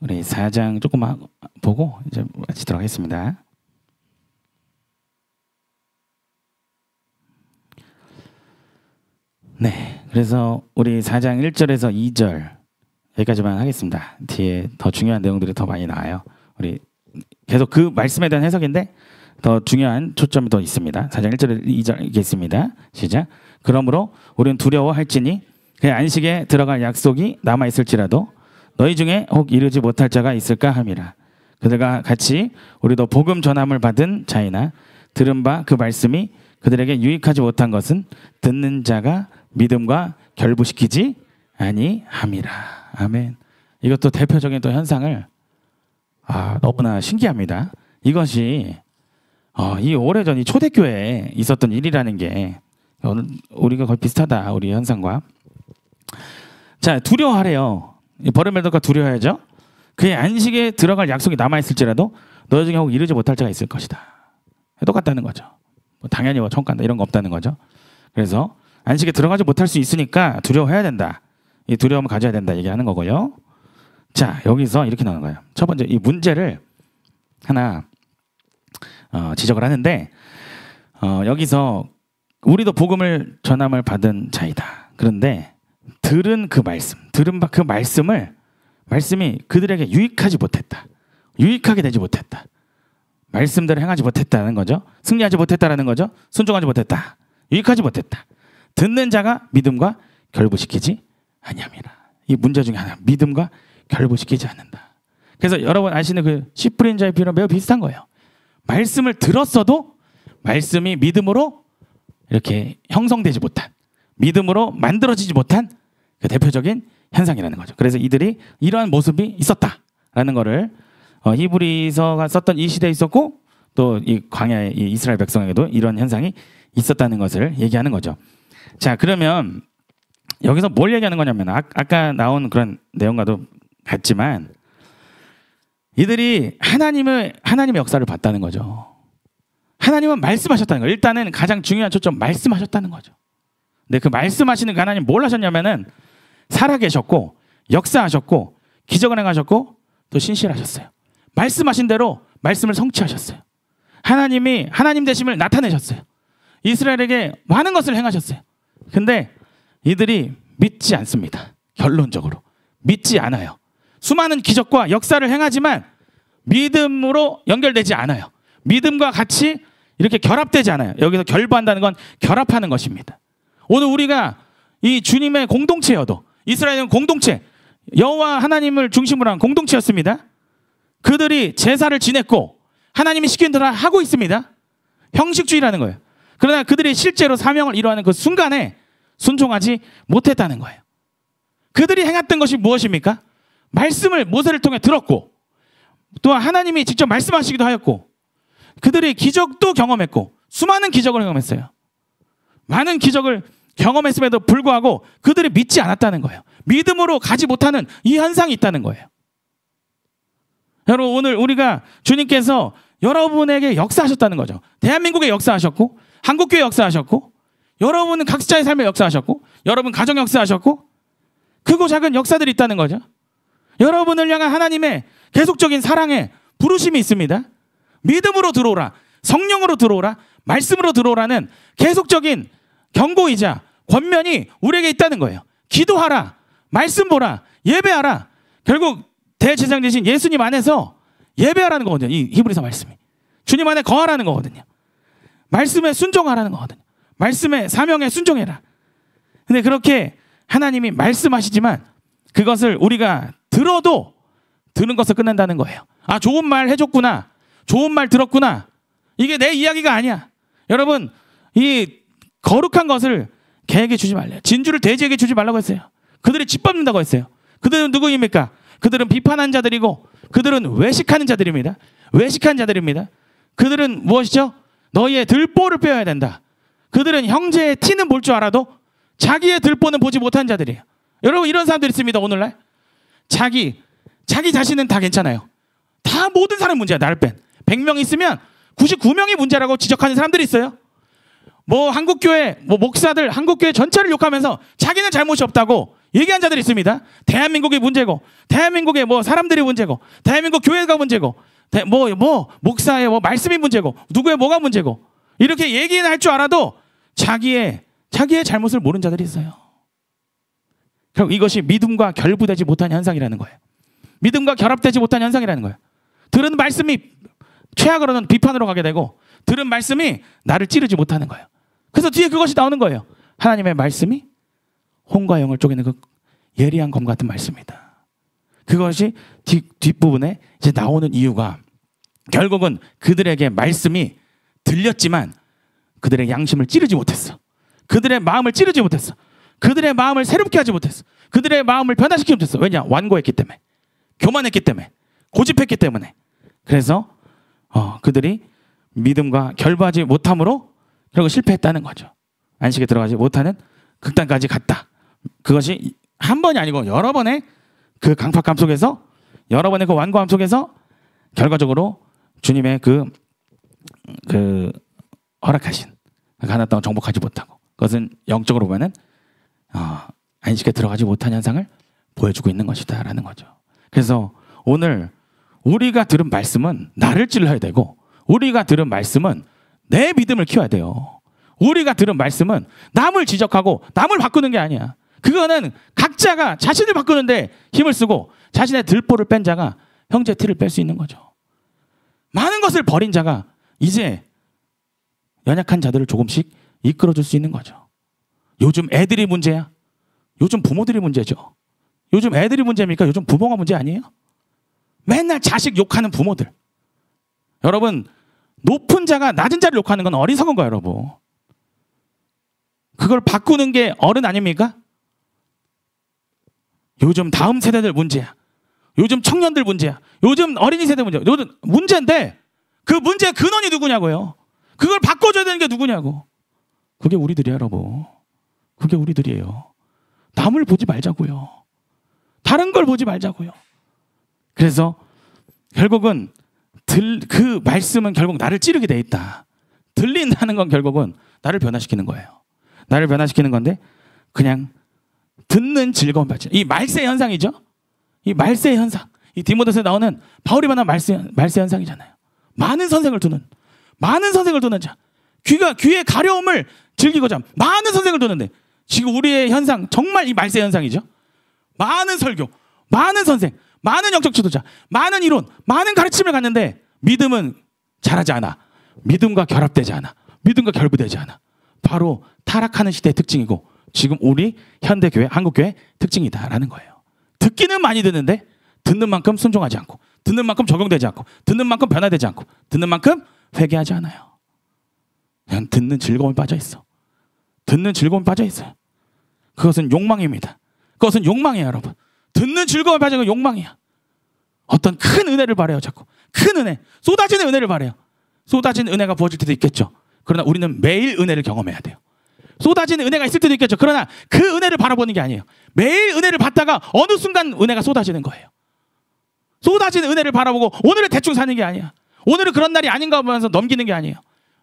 우리 4장 조금만 보고 이제 마치도록 하겠습니다. 네, 그래서 우리 4장 1절에서 2절 여기까지만 하겠습니다. 뒤에 더 중요한 내용들이 더 많이 나와요. 우리 계속 그 말씀에 대한 해석인데 더 중요한 초점이 더 있습니다. 4장 1절에 2절 있겠습니다. 시작. 그러므로 우리는 두려워할지니 그 안식에 들어갈 약속이 남아있을지라도 너희 중에 혹 이르지 못할 자가 있을까 함이라. 그들과 같이 우리도 복음 전함을 받은 자이나 들은 바 그 말씀이 그들에게 유익하지 못한 것은 듣는 자가 믿음과 결부시키지 아니함이라. 아멘. 이것도 대표적인 또 현상을 너무나 신기합니다. 이것이 이 오래전 이 초대교회에 있었던 일이라는 게 우리가 거의 비슷하다. 우리 현상과. 자, 두려워하래요. 버르멜도가 두려워하죠. 그의 안식에 들어갈 약속이 남아있을지라도 너희 중에 혹 이르지 못할 자가 있을 것이다. 똑같다는 거죠. 당연히 천간다 이런 거 없다는 거죠. 그래서 안식에 들어가지 못할 수 있으니까 두려워해야 된다. 이 두려움을 가져야 된다 얘기하는 거고요. 자, 여기서 이렇게 나오는 거예요. 첫 번째 이 문제를 하나 지적을 하는데 여기서 우리도 복음을 전함을 받은 자이다. 그런데 들은 그 말씀, 들은 바 그 말씀이 그들에게 유익하지 못했다. 유익하게 되지 못했다. 말씀대로 행하지 못했다는 거죠. 승리하지 못했다라는 거죠. 순종하지 못했다. 유익하지 못했다. 듣는 자가 믿음과 결부시키지 아니함이라. 이 문제 중에 하나, 믿음과 결부시키지 않는다. 그래서 여러분 아시는 그 씨 뿌린 자의 비유랑 매우 비슷한 거예요. 말씀을 들었어도 말씀이 믿음으로 이렇게 형성되지 못한, 믿음으로 만들어지지 못한 그 대표적인 현상이라는 거죠. 그래서 이들이 이러한 모습이 있었다라는 거를 히브리서가 썼던 이 시대에 있었고 또 이 광야의 이 이스라엘 백성에게도 이런 현상이 있었다는 것을 얘기하는 거죠. 자, 그러면 여기서 뭘 얘기하는 거냐면 아까 나온 그런 내용과도 같지만 이들이 하나님의 역사를 봤다는 거죠. 하나님은 말씀하셨다는 거예요. 일단은 가장 중요한 초점, 말씀하셨다는 거죠. 근데 그 말씀하시는 그 하나님 뭘 하셨냐면은 살아계셨고 역사하셨고 기적을 행하셨고 또 신실하셨어요. 말씀하신 대로 말씀을 성취하셨어요. 하나님이 하나님 되심을 나타내셨어요. 이스라엘에게 많은 것을 행하셨어요. 근데 이들이 믿지 않습니다. 결론적으로 믿지 않아요. 수많은 기적과 역사를 행하지만 믿음으로 연결되지 않아요. 믿음과 같이 이렇게 결합되지 않아요. 여기서 결부한다는 건 결합하는 것입니다. 오늘 우리가 이 주님의 공동체여도 이스라엘은 공동체, 여호와 하나님을 중심으로 한 공동체였습니다. 그들이 제사를 지냈고 하나님이 시킨 대로 하고 있습니다. 형식주의라는 거예요. 그러나 그들이 실제로 사명을 이루어하는 그 순간에 순종하지 못했다는 거예요. 그들이 행했던 것이 무엇입니까? 말씀을 모세를 통해 들었고 또 하나님이 직접 말씀하시기도 하였고 그들이 기적도 경험했고 수많은 기적을 경험했어요. 많은 기적을 경험했음에도 불구하고 그들이 믿지 않았다는 거예요. 믿음으로 가지 못하는 이 현상이 있다는 거예요. 여러분 오늘 우리가 주님께서 여러분에게 역사하셨다는 거죠. 대한민국에 역사하셨고 한국교회 역사하셨고 여러분은 각자의 삶에 역사하셨고 여러분 가정 역사하셨고 크고 작은 역사들이 있다는 거죠. 여러분을 향한 하나님의 계속적인 사랑의 부르심이 있습니다. 믿음으로 들어오라, 성령으로 들어오라, 말씀으로 들어오라는 계속적인 경고이자 권면이 우리에게 있다는 거예요. 기도하라, 말씀 보라, 예배하라. 결국 대제사장 되신 예수님 안에서 예배하라는 거거든요. 이 히브리서 말씀이 주님 안에 거하라는 거거든요. 말씀에 순종하라는 거거든요. 말씀의 사명에 순종해라. 근데 그렇게 하나님이 말씀하시지만 그것을 우리가 들어도 들은 것을 끝낸다는 거예요. 아, 좋은 말 해줬구나, 좋은 말 들었구나, 이게 내 이야기가 아니야. 여러분, 이 거룩한 것을 개에게 주지 말래요. 진주를 돼지에게 주지 말라고 했어요. 그들이 짓밟는다고 했어요. 그들은 누구입니까? 그들은 비판한 자들이고 그들은 외식하는 자들입니다. 외식한 자들입니다. 그들은 무엇이죠? 너희의 들보를 빼어야 된다. 그들은 형제의 티는 볼 줄 알아도 자기의 들보는 보지 못한 자들이에요. 여러분, 이런 사람들이 있습니다. 오늘날 자기 자신은 다 괜찮아요. 다 모든 사람 문제야. 나를 뺀 100명 있으면 99명이 문제라고 지적하는 사람들이 있어요. 뭐 한국교회 목사들 한국교회 전체를 욕하면서 자기는 잘못이 없다고 얘기한 자들이 있습니다. 대한민국이 문제고, 대한민국의 뭐 사람들이 문제고, 대한민국 교회가 문제고, 목사의 뭐 말씀이 문제고, 누구의 뭐가 문제고, 이렇게 얘기는 할 줄 알아도 자기의 잘못을 모르는 자들이 있어요. 결국 이것이 믿음과 결부되지 못한 현상이라는 거예요. 믿음과 결합되지 못한 현상이라는 거예요. 들은 말씀이 최악으로는 비판으로 가게 되고, 들은 말씀이 나를 찌르지 못하는 거예요. 그래서 뒤에 그것이 나오는 거예요. 하나님의 말씀이 혼과 영을 쪼개는 그 예리한 검 같은 말씀이다. 그것이 뒷부분에 이제 나오는 이유가 결국은 그들에게 말씀이 들렸지만 그들의 양심을 찌르지 못했어. 그들의 마음을 찌르지 못했어. 그들의 마음을 새롭게 하지 못했어. 그들의 마음을 변화시키지 못했어. 왜냐? 완고했기 때문에, 교만했기 때문에, 고집했기 때문에. 그래서 그들이 믿음과 결부하지 못함으로 결국 실패했다는 거죠. 안식에 들어가지 못하는 극단까지 갔다. 그것이 한 번이 아니고 여러 번의 그 강팍함 속에서, 여러 번의 그 완고함 속에서 결과적으로 주님의 그 허락하신 가나안 땅을 정복하지 못하고, 그것은 영적으로 보면은 안식에 들어가지 못한 현상을 보여주고 있는 것이다라는 거죠. 그래서 오늘 우리가 들은 말씀은 나를 찔러야 되고, 우리가 들은 말씀은 내 믿음을 키워야 돼요. 우리가 들은 말씀은 남을 지적하고 남을 바꾸는 게 아니야. 그거는 각자가 자신을 바꾸는데 힘을 쓰고 자신의 들보를 뺀 자가 형제 티를 뺄 수 있는 거죠. 많은 것을 버린 자가 이제 연약한 자들을 조금씩 이끌어줄 수 있는 거죠. 요즘 애들이 문제야? 요즘 부모들이 문제죠. 요즘 애들이 문제입니까? 요즘 부모가 문제 아니에요? 맨날 자식 욕하는 부모들. 여러분, 높은 자가 낮은 자를 욕하는 건 어리석은 거예요, 여러분. 그걸 바꾸는 게 어른 아닙니까? 요즘 다음 세대들 문제야. 요즘 청년들 문제야. 요즘 어린이 세대 문제야. 요즘 문제인데 그 문제의 근원이 누구냐고요. 그걸 바꿔줘야 되는 게 누구냐고. 그게 우리들이야, 여러분. 그게 우리들이에요. 남을 보지 말자고요. 다른 걸 보지 말자고요. 그래서 결국은 그 말씀은 결국 나를 찌르게 돼 있다. 들린다는 건 결국은 나를 변화시키는 거예요. 나를 변화시키는 건데 그냥 듣는 즐거움 받지. 이 말세 현상이죠. 이 말세 현상. 이 디모데서에 나오는 바울이 말한 말세 현상이잖아요. 많은 선생을 두는 자. 귀의 가려움을 즐기고자 많은 선생을 두는데 지금 우리의 현상 정말 이 말세 현상이죠. 많은 설교, 많은 선생, 많은 영적 지도자, 많은 이론, 많은 가르침을 갖는데 믿음은 자라지 않아. 믿음과 결합되지 않아. 믿음과 결부되지 않아. 바로 타락하는 시대의 특징이고 지금 우리 현대교회, 한국교회의 특징이다라는 거예요. 듣기는 많이 듣는데 듣는 만큼 순종하지 않고, 듣는 만큼 적용되지 않고, 듣는 만큼 변화되지 않고, 듣는 만큼 회개하지 않아요. 그냥 듣는 즐거움에 빠져 있어. 듣는 즐거움에 빠져 있어요. 그것은 욕망입니다. 그것은 욕망이에요, 여러분. 듣는 즐거움에 빠진 건 욕망이야. 어떤 큰 은혜를 바래요, 자꾸. 큰 은혜, 쏟아지는 은혜를 바래요. 쏟아지는 은혜가 부어질 때도 있겠죠. 그러나 우리는 매일 은혜를 경험해야 돼요. 쏟아지는 은혜가 있을 때도 있겠죠. 그러나 그 은혜를 바라보는 게 아니에요. 매일 은혜를 받다가 어느 순간 은혜가 쏟아지는 거예요. 쏟아지는 은혜를 바라보고 오늘을 대충 사는 게 아니야. 오늘은 그런 날이 아닌가 보면서 넘기는 게 아니에요.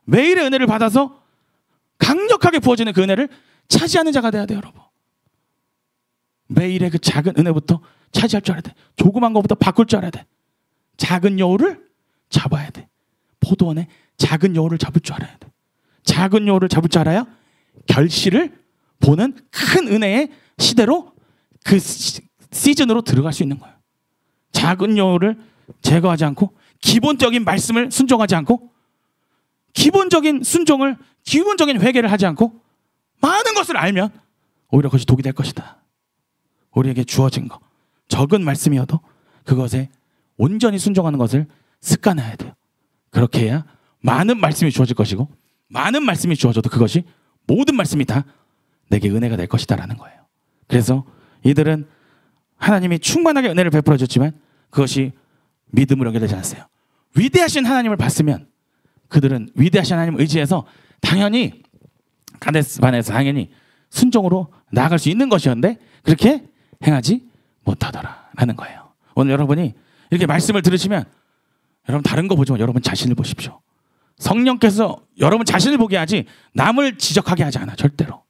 매일의 은혜를 받아서 강력하게 부어지는 그 은혜를 차지하는 자가 돼야 돼요, 여러분. 매일의 그 작은 은혜부터 차지할 줄 알아야 돼. 조그만 것부터 바꿀 줄 알아야 돼. 작은 여우를 잡아야 돼. 포도원에 작은 여우를 잡을 줄 알아야 돼. 작은 여우를 잡을 줄 알아야 결실을 보는 큰 은혜의 시대로 그 시즌으로 들어갈 수 있는 거예요. 작은 여우를 제거하지 않고 기본적인 말씀을 순종하지 않고 기본적인 순종을 기본적인 회개를 하지 않고 많은 것을 알면 오히려 그것이 독이 될 것이다. 우리에게 주어진 것 적은 말씀이어도 그것에 온전히 순종하는 것을 습관해야 돼요. 그렇게 해야 많은 말씀이 주어질 것이고 많은 말씀이 주어져도 그것이 모든 말씀이 다 내게 은혜가 될 것이다라는 거예요. 그래서 이들은 하나님이 충만하게 은혜를 베풀어 줬지만 그것이 믿음으로 연결되지 않았어요. 위대하신 하나님을 봤으면 그들은 위대하신 하나님을 의지해서 당연히 가데스 바네에서 당연히 순종으로 나아갈 수 있는 것이었는데 그렇게 행하지 못하더라라는 거예요. 오늘 여러분이 이렇게 말씀을 들으시면 여러분 다른 거 보지만 여러분 자신을 보십시오. 성령께서 여러분 자신을 보게 하지 남을 지적하게 하지 않아. 절대로.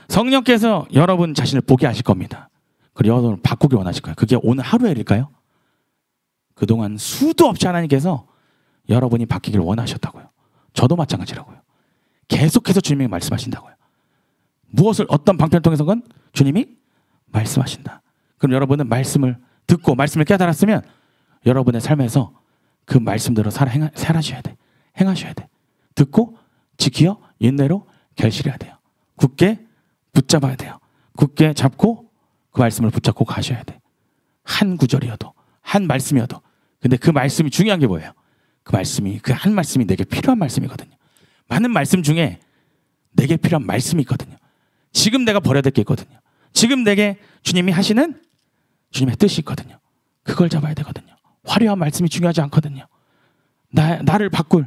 성령께서 여러분 자신을 보게 하실 겁니다. 그리고 여러분을 바꾸기 원하실 거예요. 그게 오늘 하루의 일일까요? 그동안 수도 없이 하나님께서 여러분이 바뀌기를 원하셨다고요. 저도 마찬가지라고요. 계속해서 주님이 말씀하신다고요. 무엇을 어떤 방편을 통해서건 주님이 말씀하신다. 그럼 여러분은 말씀을 듣고 말씀을 깨달았으면 여러분의 삶에서 그 말씀대로 살아셔야 돼. 행하셔야 돼. 듣고 지키어 인내로 결실해야 돼요. 굳게 붙잡아야 돼요. 굳게 잡고 그 말씀을 붙잡고 가셔야 돼. 한 구절이어도 한 말씀이어도. 근데 그 말씀이 중요한 게 뭐예요? 그 말씀이 그 한 말씀이 내게 필요한 말씀이거든요. 많은 말씀 중에 내게 필요한 말씀이 있거든요. 지금 내가 버려야 될 게 있거든요. 지금 내게 주님이 하시는 주님의 뜻이 있거든요. 그걸 잡아야 되거든요. 화려한 말씀이 중요하지 않거든요. 나를 바꿀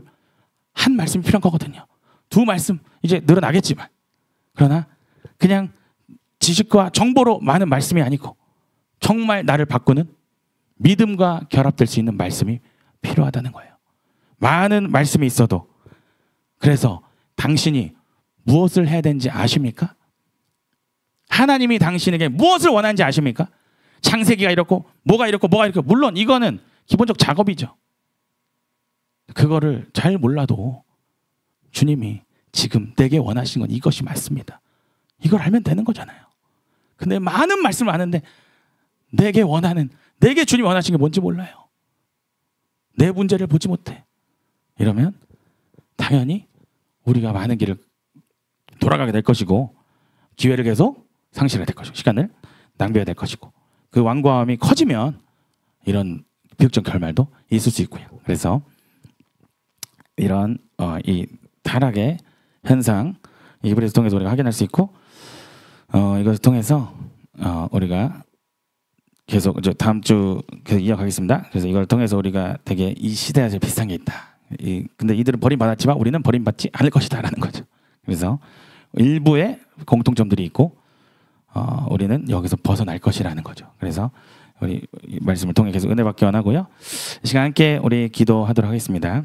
한 말씀이 필요한 거거든요. 두 말씀 이제 늘어나겠지만 그러나 그냥 지식과 정보로 많은 말씀이 아니고 정말 나를 바꾸는 믿음과 결합될 수 있는 말씀이 필요하다는 거예요. 많은 말씀이 있어도 그래서 당신이 무엇을 해야 되는지 아십니까? 하나님이 당신에게 무엇을 원하는지 아십니까? 창세기가 이렇고 뭐가 이렇고 뭐가 이렇고 물론 이거는 기본적 작업이죠. 그거를 잘 몰라도 주님이 지금 내게 원하신 건 이것이 맞습니다. 이걸 알면 되는 거잖아요. 근데 많은 말씀을 아는데 내게 주님이 원하신 게 뭔지 몰라요. 내 문제를 보지 못해. 이러면 당연히 우리가 많은 길을 돌아가게 될 것이고 기회를 계속 상실해야 될 것이고 시간을 낭비해야 될 것이고 그 완고함이 커지면 이런 비극적 결말도 있을 수 있고요. 그래서 이런 이 타락의 현상 이브리서 통해서 우리가 확인할 수 있고 이것을 통해서 우리가 계속 다음 주 계속 이어가겠습니다. 그래서 이걸 통해서 우리가 되게 이 시대와 비슷한 게 있다. 근데 이들은 버림받았지만 우리는 버림받지 않을 것이다라는 거죠. 그래서 일부의 공통점들이 있고 우리는 여기서 벗어날 것이라는 거죠. 그래서 우리 말씀을 통해 계속 은혜 받기 원하고요. 이 시간 함께 우리 기도하도록 하겠습니다.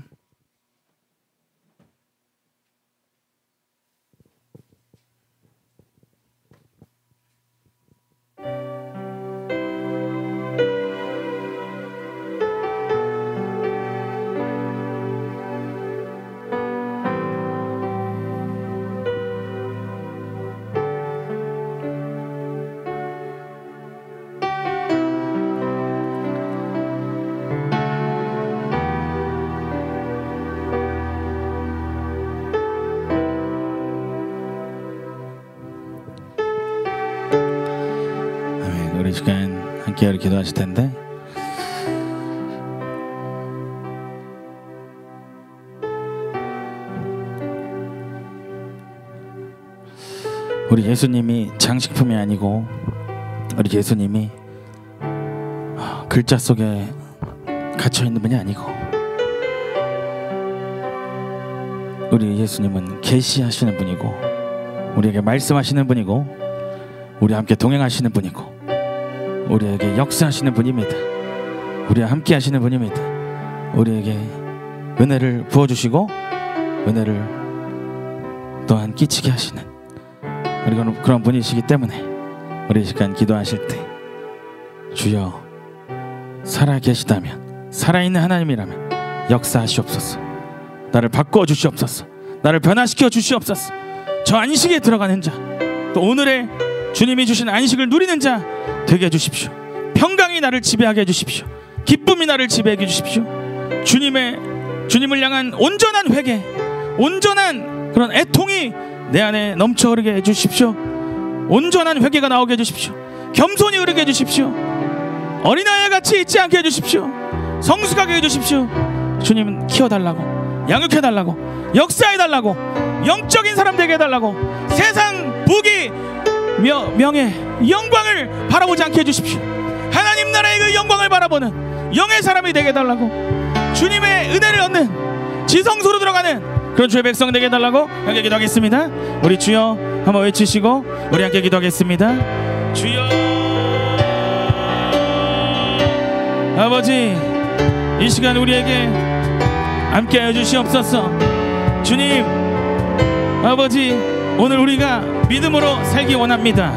우리 시간 함께 기도하실 텐데 우리 예수님이 장식품이 아니고 우리 예수님이 글자 속에 갇혀있는 분이 아니고 우리 예수님은 계시하시는 분이고 우리에게 말씀하시는 분이고 우리와 함께 동행하시는 분이고 우리에게 역사하시는 분입니다. 우리와 함께 하시는 분입니다. 우리에게 은혜를 부어주시고 은혜를 또한 끼치게 하시는 그런 분이시기 때문에 우리 이 시간 기도하실 때 주여 살아계시다면, 살아있는 하나님이라면 역사하시옵소서. 나를 바꿔 주시옵소서. 나를 변화시켜 주시옵소서. 저 안식에 들어가는 자, 또 오늘의 주님이 주신 안식을 누리는 자 되게 해주십시오. 평강이 나를 지배하게 해주십시오. 기쁨이 나를 지배하게 해주십시오. 주님을 향한 온전한 회개, 온전한 그런 애통이 내 안에 넘쳐 흐르게 해주십시오. 온전한 회개가 나오게 해주십시오. 겸손히 흐르게 해주십시오. 어린아이 같이 있지 않게 해주십시오. 성숙하게 해주십시오. 주님은 키워달라고, 양육해달라고, 역사해달라고, 영적인 사람 되게 해달라고, 세상 부귀 명예 영광을 바라보지 않게 해주십시오. 하나님 나라의 그 영광을 바라보는 영의 사람이 되게 해달라고, 주님의 은혜를 얻는 지성소로 들어가는 그런 주의 백성 되게 해달라고 함께 기도하겠습니다. 우리 주여 한번 외치시고 우리 함께 기도하겠습니다. 주여. 아버지, 이 시간 우리에게 함께 해주시옵소서. 주님, 아버지, 오늘 우리가 믿음으로 살기 원합니다.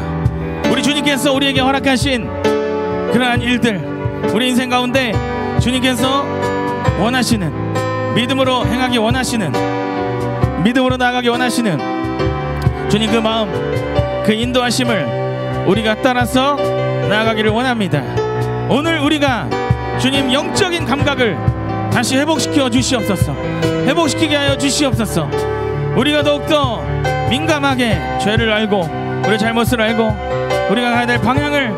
우리 주님께서 우리에게 허락하신 그러한 일들, 우리 인생 가운데 주님께서 원하시는, 믿음으로 행하기 원하시는, 믿음으로 나아가기 원하시는 주님 그 마음, 그 인도하심을 우리가 따라서 나아가기를 원합니다. 오늘 우리가 주님 영적인 감각을 다시 회복시켜 주시옵소서. 회복시키게 하여 주시옵소서. 우리가 더욱더 민감하게 죄를 알고 우리의 잘못을 알고 우리가 가야 될 방향을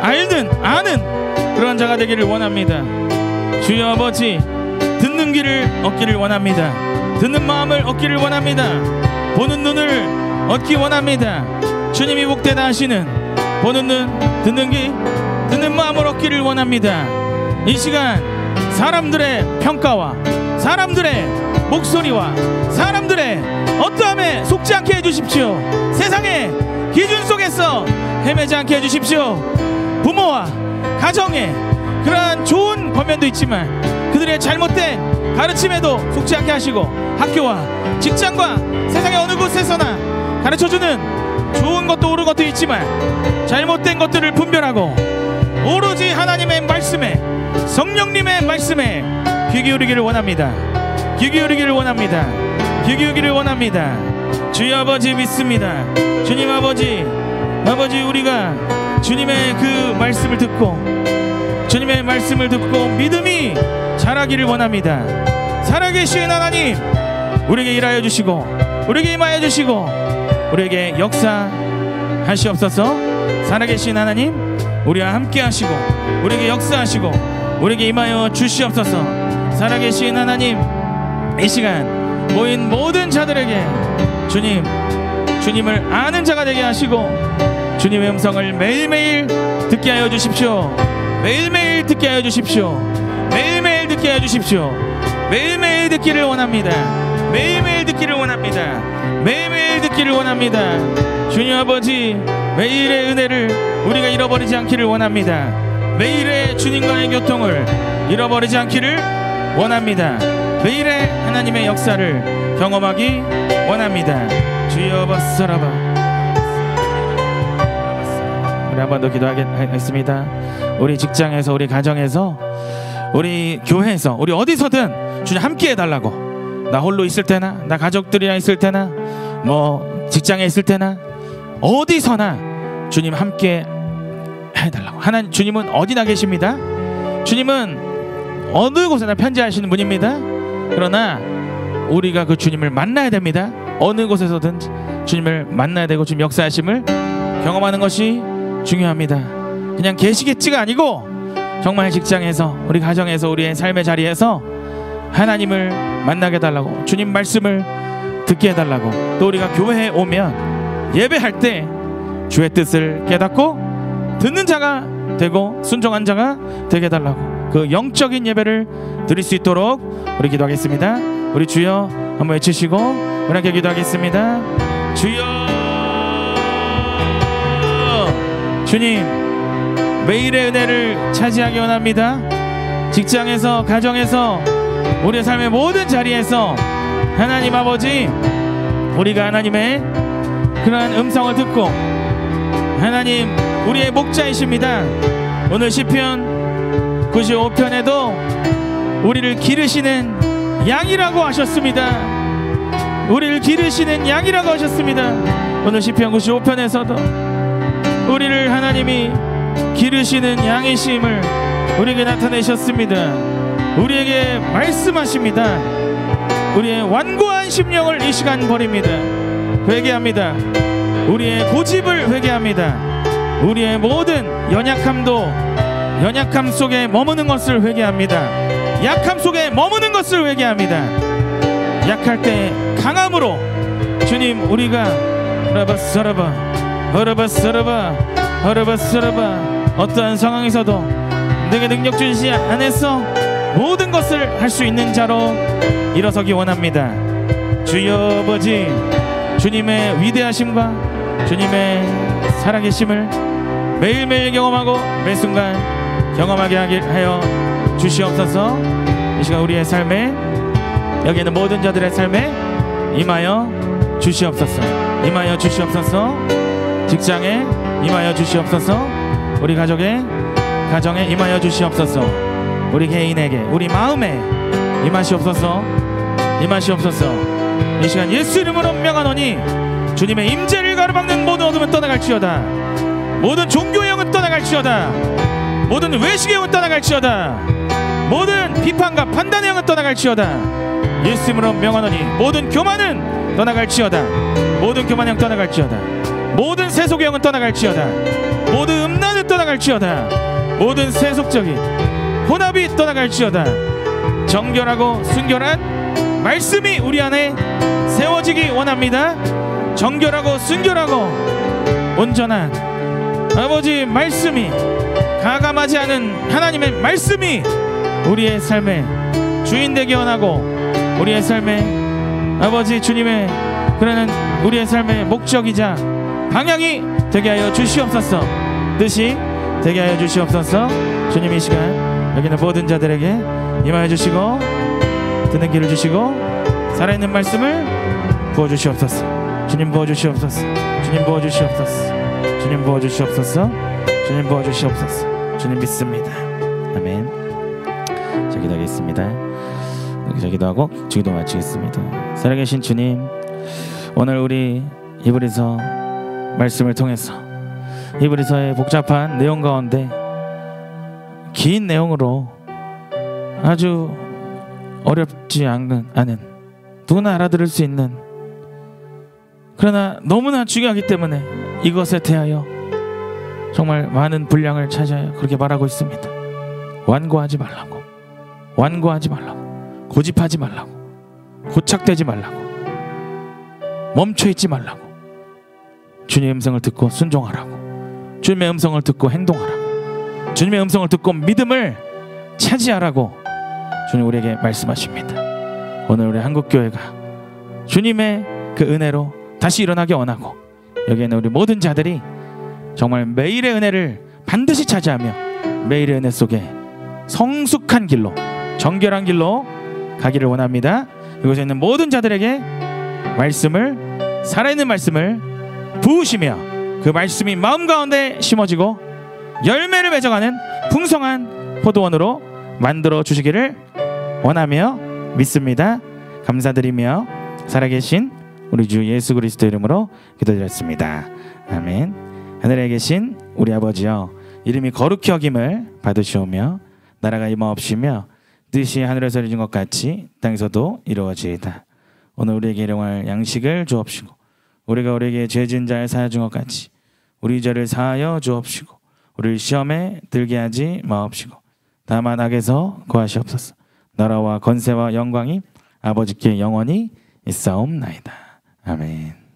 아는 그런 자가 되기를 원합니다. 주여 아버지, 듣는 귀를 얻기를 원합니다. 듣는 마음을 얻기를 원합니다. 보는 눈을 얻기 원합니다. 주님이 복되다 하시는 보는 눈, 듣는 귀, 듣는 마음을 얻기를 원합니다. 이 시간 사람들의 평가와 사람들의 목소리와 사람들의 어떠함에 속지 않게 해주십시오. 세상의 기준 속에서 헤매지 않게 해주십시오. 부모와 가정에 그러한 좋은 권면도 있지만 그들의 잘못된 가르침에도 속지 않게 하시고, 학교와 직장과 세상의 어느 곳에서나 가르쳐주는 좋은 것도 옳은 것도 있지만 잘못된 것들을 분별하고 오로지 하나님의 말씀에, 성령님의 말씀에 귀 기울이기를 원합니다. 귀 기울이기를 원합니다. 귀 기울이기를 원합니다. 주여 아버지 믿습니다. 주님 아버지, 우리가 주님의 그 말씀을 듣고, 주님의 말씀을 듣고 믿음이 자라기를 원합니다. 살아계신 하나님, 우리에게 일하여 주시고 우리에게 임하여 주시고 우리에게 역사하시옵소서. 살아계신 하나님, 우리와 함께 하시고 우리에게 역사하시고 우리에게 임하여 주시옵소서. 살아계신 하나님, 이 시간 모인 모든 자들에게 주님을 아는 자가 되게 하시고 주님의 음성을 매일매일 듣게 하여 주십시오. 매일매일 듣게 하여 주십시오. 매일매일 듣게 하여 주십시오. 매일매일 듣기를 원합니다. 매일매일 듣기를 원합니다. 매일매일 듣기를 원합니다. 주님 아버지, 매일의 은혜를 우리가 잃어버리지 않기를 원합니다. 매일의 주님과의 교통을 잃어버리지 않기를 원합니다. 매일의 하나님의 역사를 경험하기 원합니다. 주여 버스라바. 우리 한 번 더 기도하겠습니다. 우리 직장에서, 우리 가정에서, 우리 교회에서, 우리 어디서든 주님 함께 해달라고. 나 홀로 있을 때나, 나 가족들이랑 있을 때나, 뭐 직장에 있을 때나, 어디서나 주님 함께 해달라고. 하나님, 주님은 어디나 계십니다. 주님은 어느 곳에나 편지하시는 분입니다. 그러나 우리가 그 주님을 만나야 됩니다. 어느 곳에서든 주님을 만나야 되고 주님 역사하심을 경험하는 것이 중요합니다. 그냥 계시겠지가 아니고 정말 직장에서, 우리 가정에서, 우리의 삶의 자리에서 하나님을 만나게 해달라고, 주님 말씀을 듣게 해달라고, 또 우리가 교회에 오면 예배할 때 주의 뜻을 깨닫고 듣는 자가 되고 순종한 자가 되게 해달라고, 그 영적인 예배를 드릴 수 있도록 우리 기도하겠습니다. 우리 주여 한번 외치시고 우리 함께 기도하겠습니다. 주여. 주님, 매일의 은혜를 차지하기 원합니다. 직장에서, 가정에서, 우리의 삶의 모든 자리에서 하나님 아버지, 우리가 하나님의 그러한 음성을 듣고, 하나님 우리의 목자이십니다. 오늘 시편 95편에도 우리를 기르시는 양이라고 하셨습니다. 우리를 기르시는 양이라고 하셨습니다. 오늘 시편 95편에서도 우리를 하나님이 기르시는 양이심을 우리에게 나타내셨습니다. 우리에게 말씀하십니다. 우리의 완고한 심령을 이 시간 버립니다. 회개합니다. 우리의 고집을 회개합니다. 우리의 모든 연약함 속에 머무는 것을 회개합니다. 약함 속에 머무는 것을 회개합니다. 약할 때 강함으로 주님, 우리가 어떠한 상황에서도 내게 능력 주시지 안에서 모든 것을 할 수 있는 자로 일어서기 원합니다. 주여 아버지, 주님의 위대하심과 주님의 살아계심을 매일매일 경험하고 매 순간 경험하게 하여 주시옵소서. 이 시간 우리의 삶에, 여기 있는 모든 자들의 삶에 임하여 주시옵소서. 임하여 주시옵소서. 직장에 임하여 주시옵소서. 우리 가정에 임하여 주시옵소서. 우리 개인에게, 우리 마음에 임하시옵소서. 임하시옵소서. 이 시간 예수 이름으로 명하노니 주님의 임재를 가로막는 모든 어둠은 떠나갈지어다. 모든 종교의 영은 떠나갈지어다. 모든 외식의 영은 떠나갈지어다. 모든 비판과 판단의 영은 떠나갈지어다. 예수 이름으로 명하노니 모든 교만은 떠나갈지어다. 모든 교만의 영 떠나갈지어다. 모든 세속의 영은 떠나갈지어다. 모든 음란은 떠나갈지어다. 모든 세속적인 혼합이 떠나갈지어다. 정결하고 순결한 말씀이 우리 안에 세워지기 원합니다. 정결하고 순결하고 온전한 아버지 말씀이, 가감하지 않은 하나님의 말씀이 우리의 삶의 주인 되기 원하고, 우리의 삶의 아버지 주님의 그러는 우리의 삶의 목적이자 방향이 되게 하여 주시옵소서. 뜻이 되게 하여 주시옵소서. 주님, 이 시간 여기 있는 모든 자들에게 임하여 주시고 듣는 길을 주시고 살아있는 말씀을 부어주시옵소서. 주님 부어주시옵소서. 주님 부어주시옵소서. 주님 부어주시옵소서. 주님 부어주시옵소서. 주님 믿습니다. 아멘. 자, 기도하겠습니다. 자, 기도하고 기도 마치겠습니다. 살아계신 주님, 오늘 우리 히브리서 말씀을 통해서 히브리서의 복잡한 내용 가운데 긴 내용으로 아주 어렵지 않은, 누구나 알아들을 수 있는, 그러나 너무나 중요하기 때문에 이것에 대하여 정말 많은 분량을 차지하여 그렇게 말하고 있습니다. 완고하지 말라고, 완고하지 말라고, 고집하지 말라고, 고착되지 말라고, 멈춰있지 말라고, 주님의 음성을 듣고 순종하라고, 주님의 음성을 듣고 행동하라고, 주님의 음성을 듣고 믿음을 차지하라고 주님 우리에게 말씀하십니다. 오늘 우리 한국교회가 주님의 그 은혜로 다시 일어나기 원하고, 여기에는 우리 모든 자들이 정말 매일의 은혜를 반드시 차지하며 매일의 은혜 속에 성숙한 길로, 정결한 길로 가기를 원합니다. 이곳에 있는 모든 자들에게 말씀을, 살아있는 말씀을 부으시며 그 말씀이 마음 가운데 심어지고 열매를 맺어가는 풍성한 포도원으로 만들어 주시기를 원하며 믿습니다. 감사드리며 살아계신 우리 주 예수 그리스도 이름으로 기도드렸습니다. 아멘. 하늘에 계신 우리 아버지여, 이름이 거룩히 여김을 받으시오며 나라가 임하옵시며 뜻이 하늘에서 이루어진 것 같이 땅에서도 이루어지이다. 오늘 우리에게 일용할 양식을 주옵시고 우리가 우리에게 죄 지은 자를 사하여 준 것 같이 우리 죄를 사하여 주옵시고 우리를 시험에 들게 하지 마옵시고 다만 악에서 구하시옵소서. 나라와 권세와 영광이 아버지께 영원히 있사옵나이다. 아멘.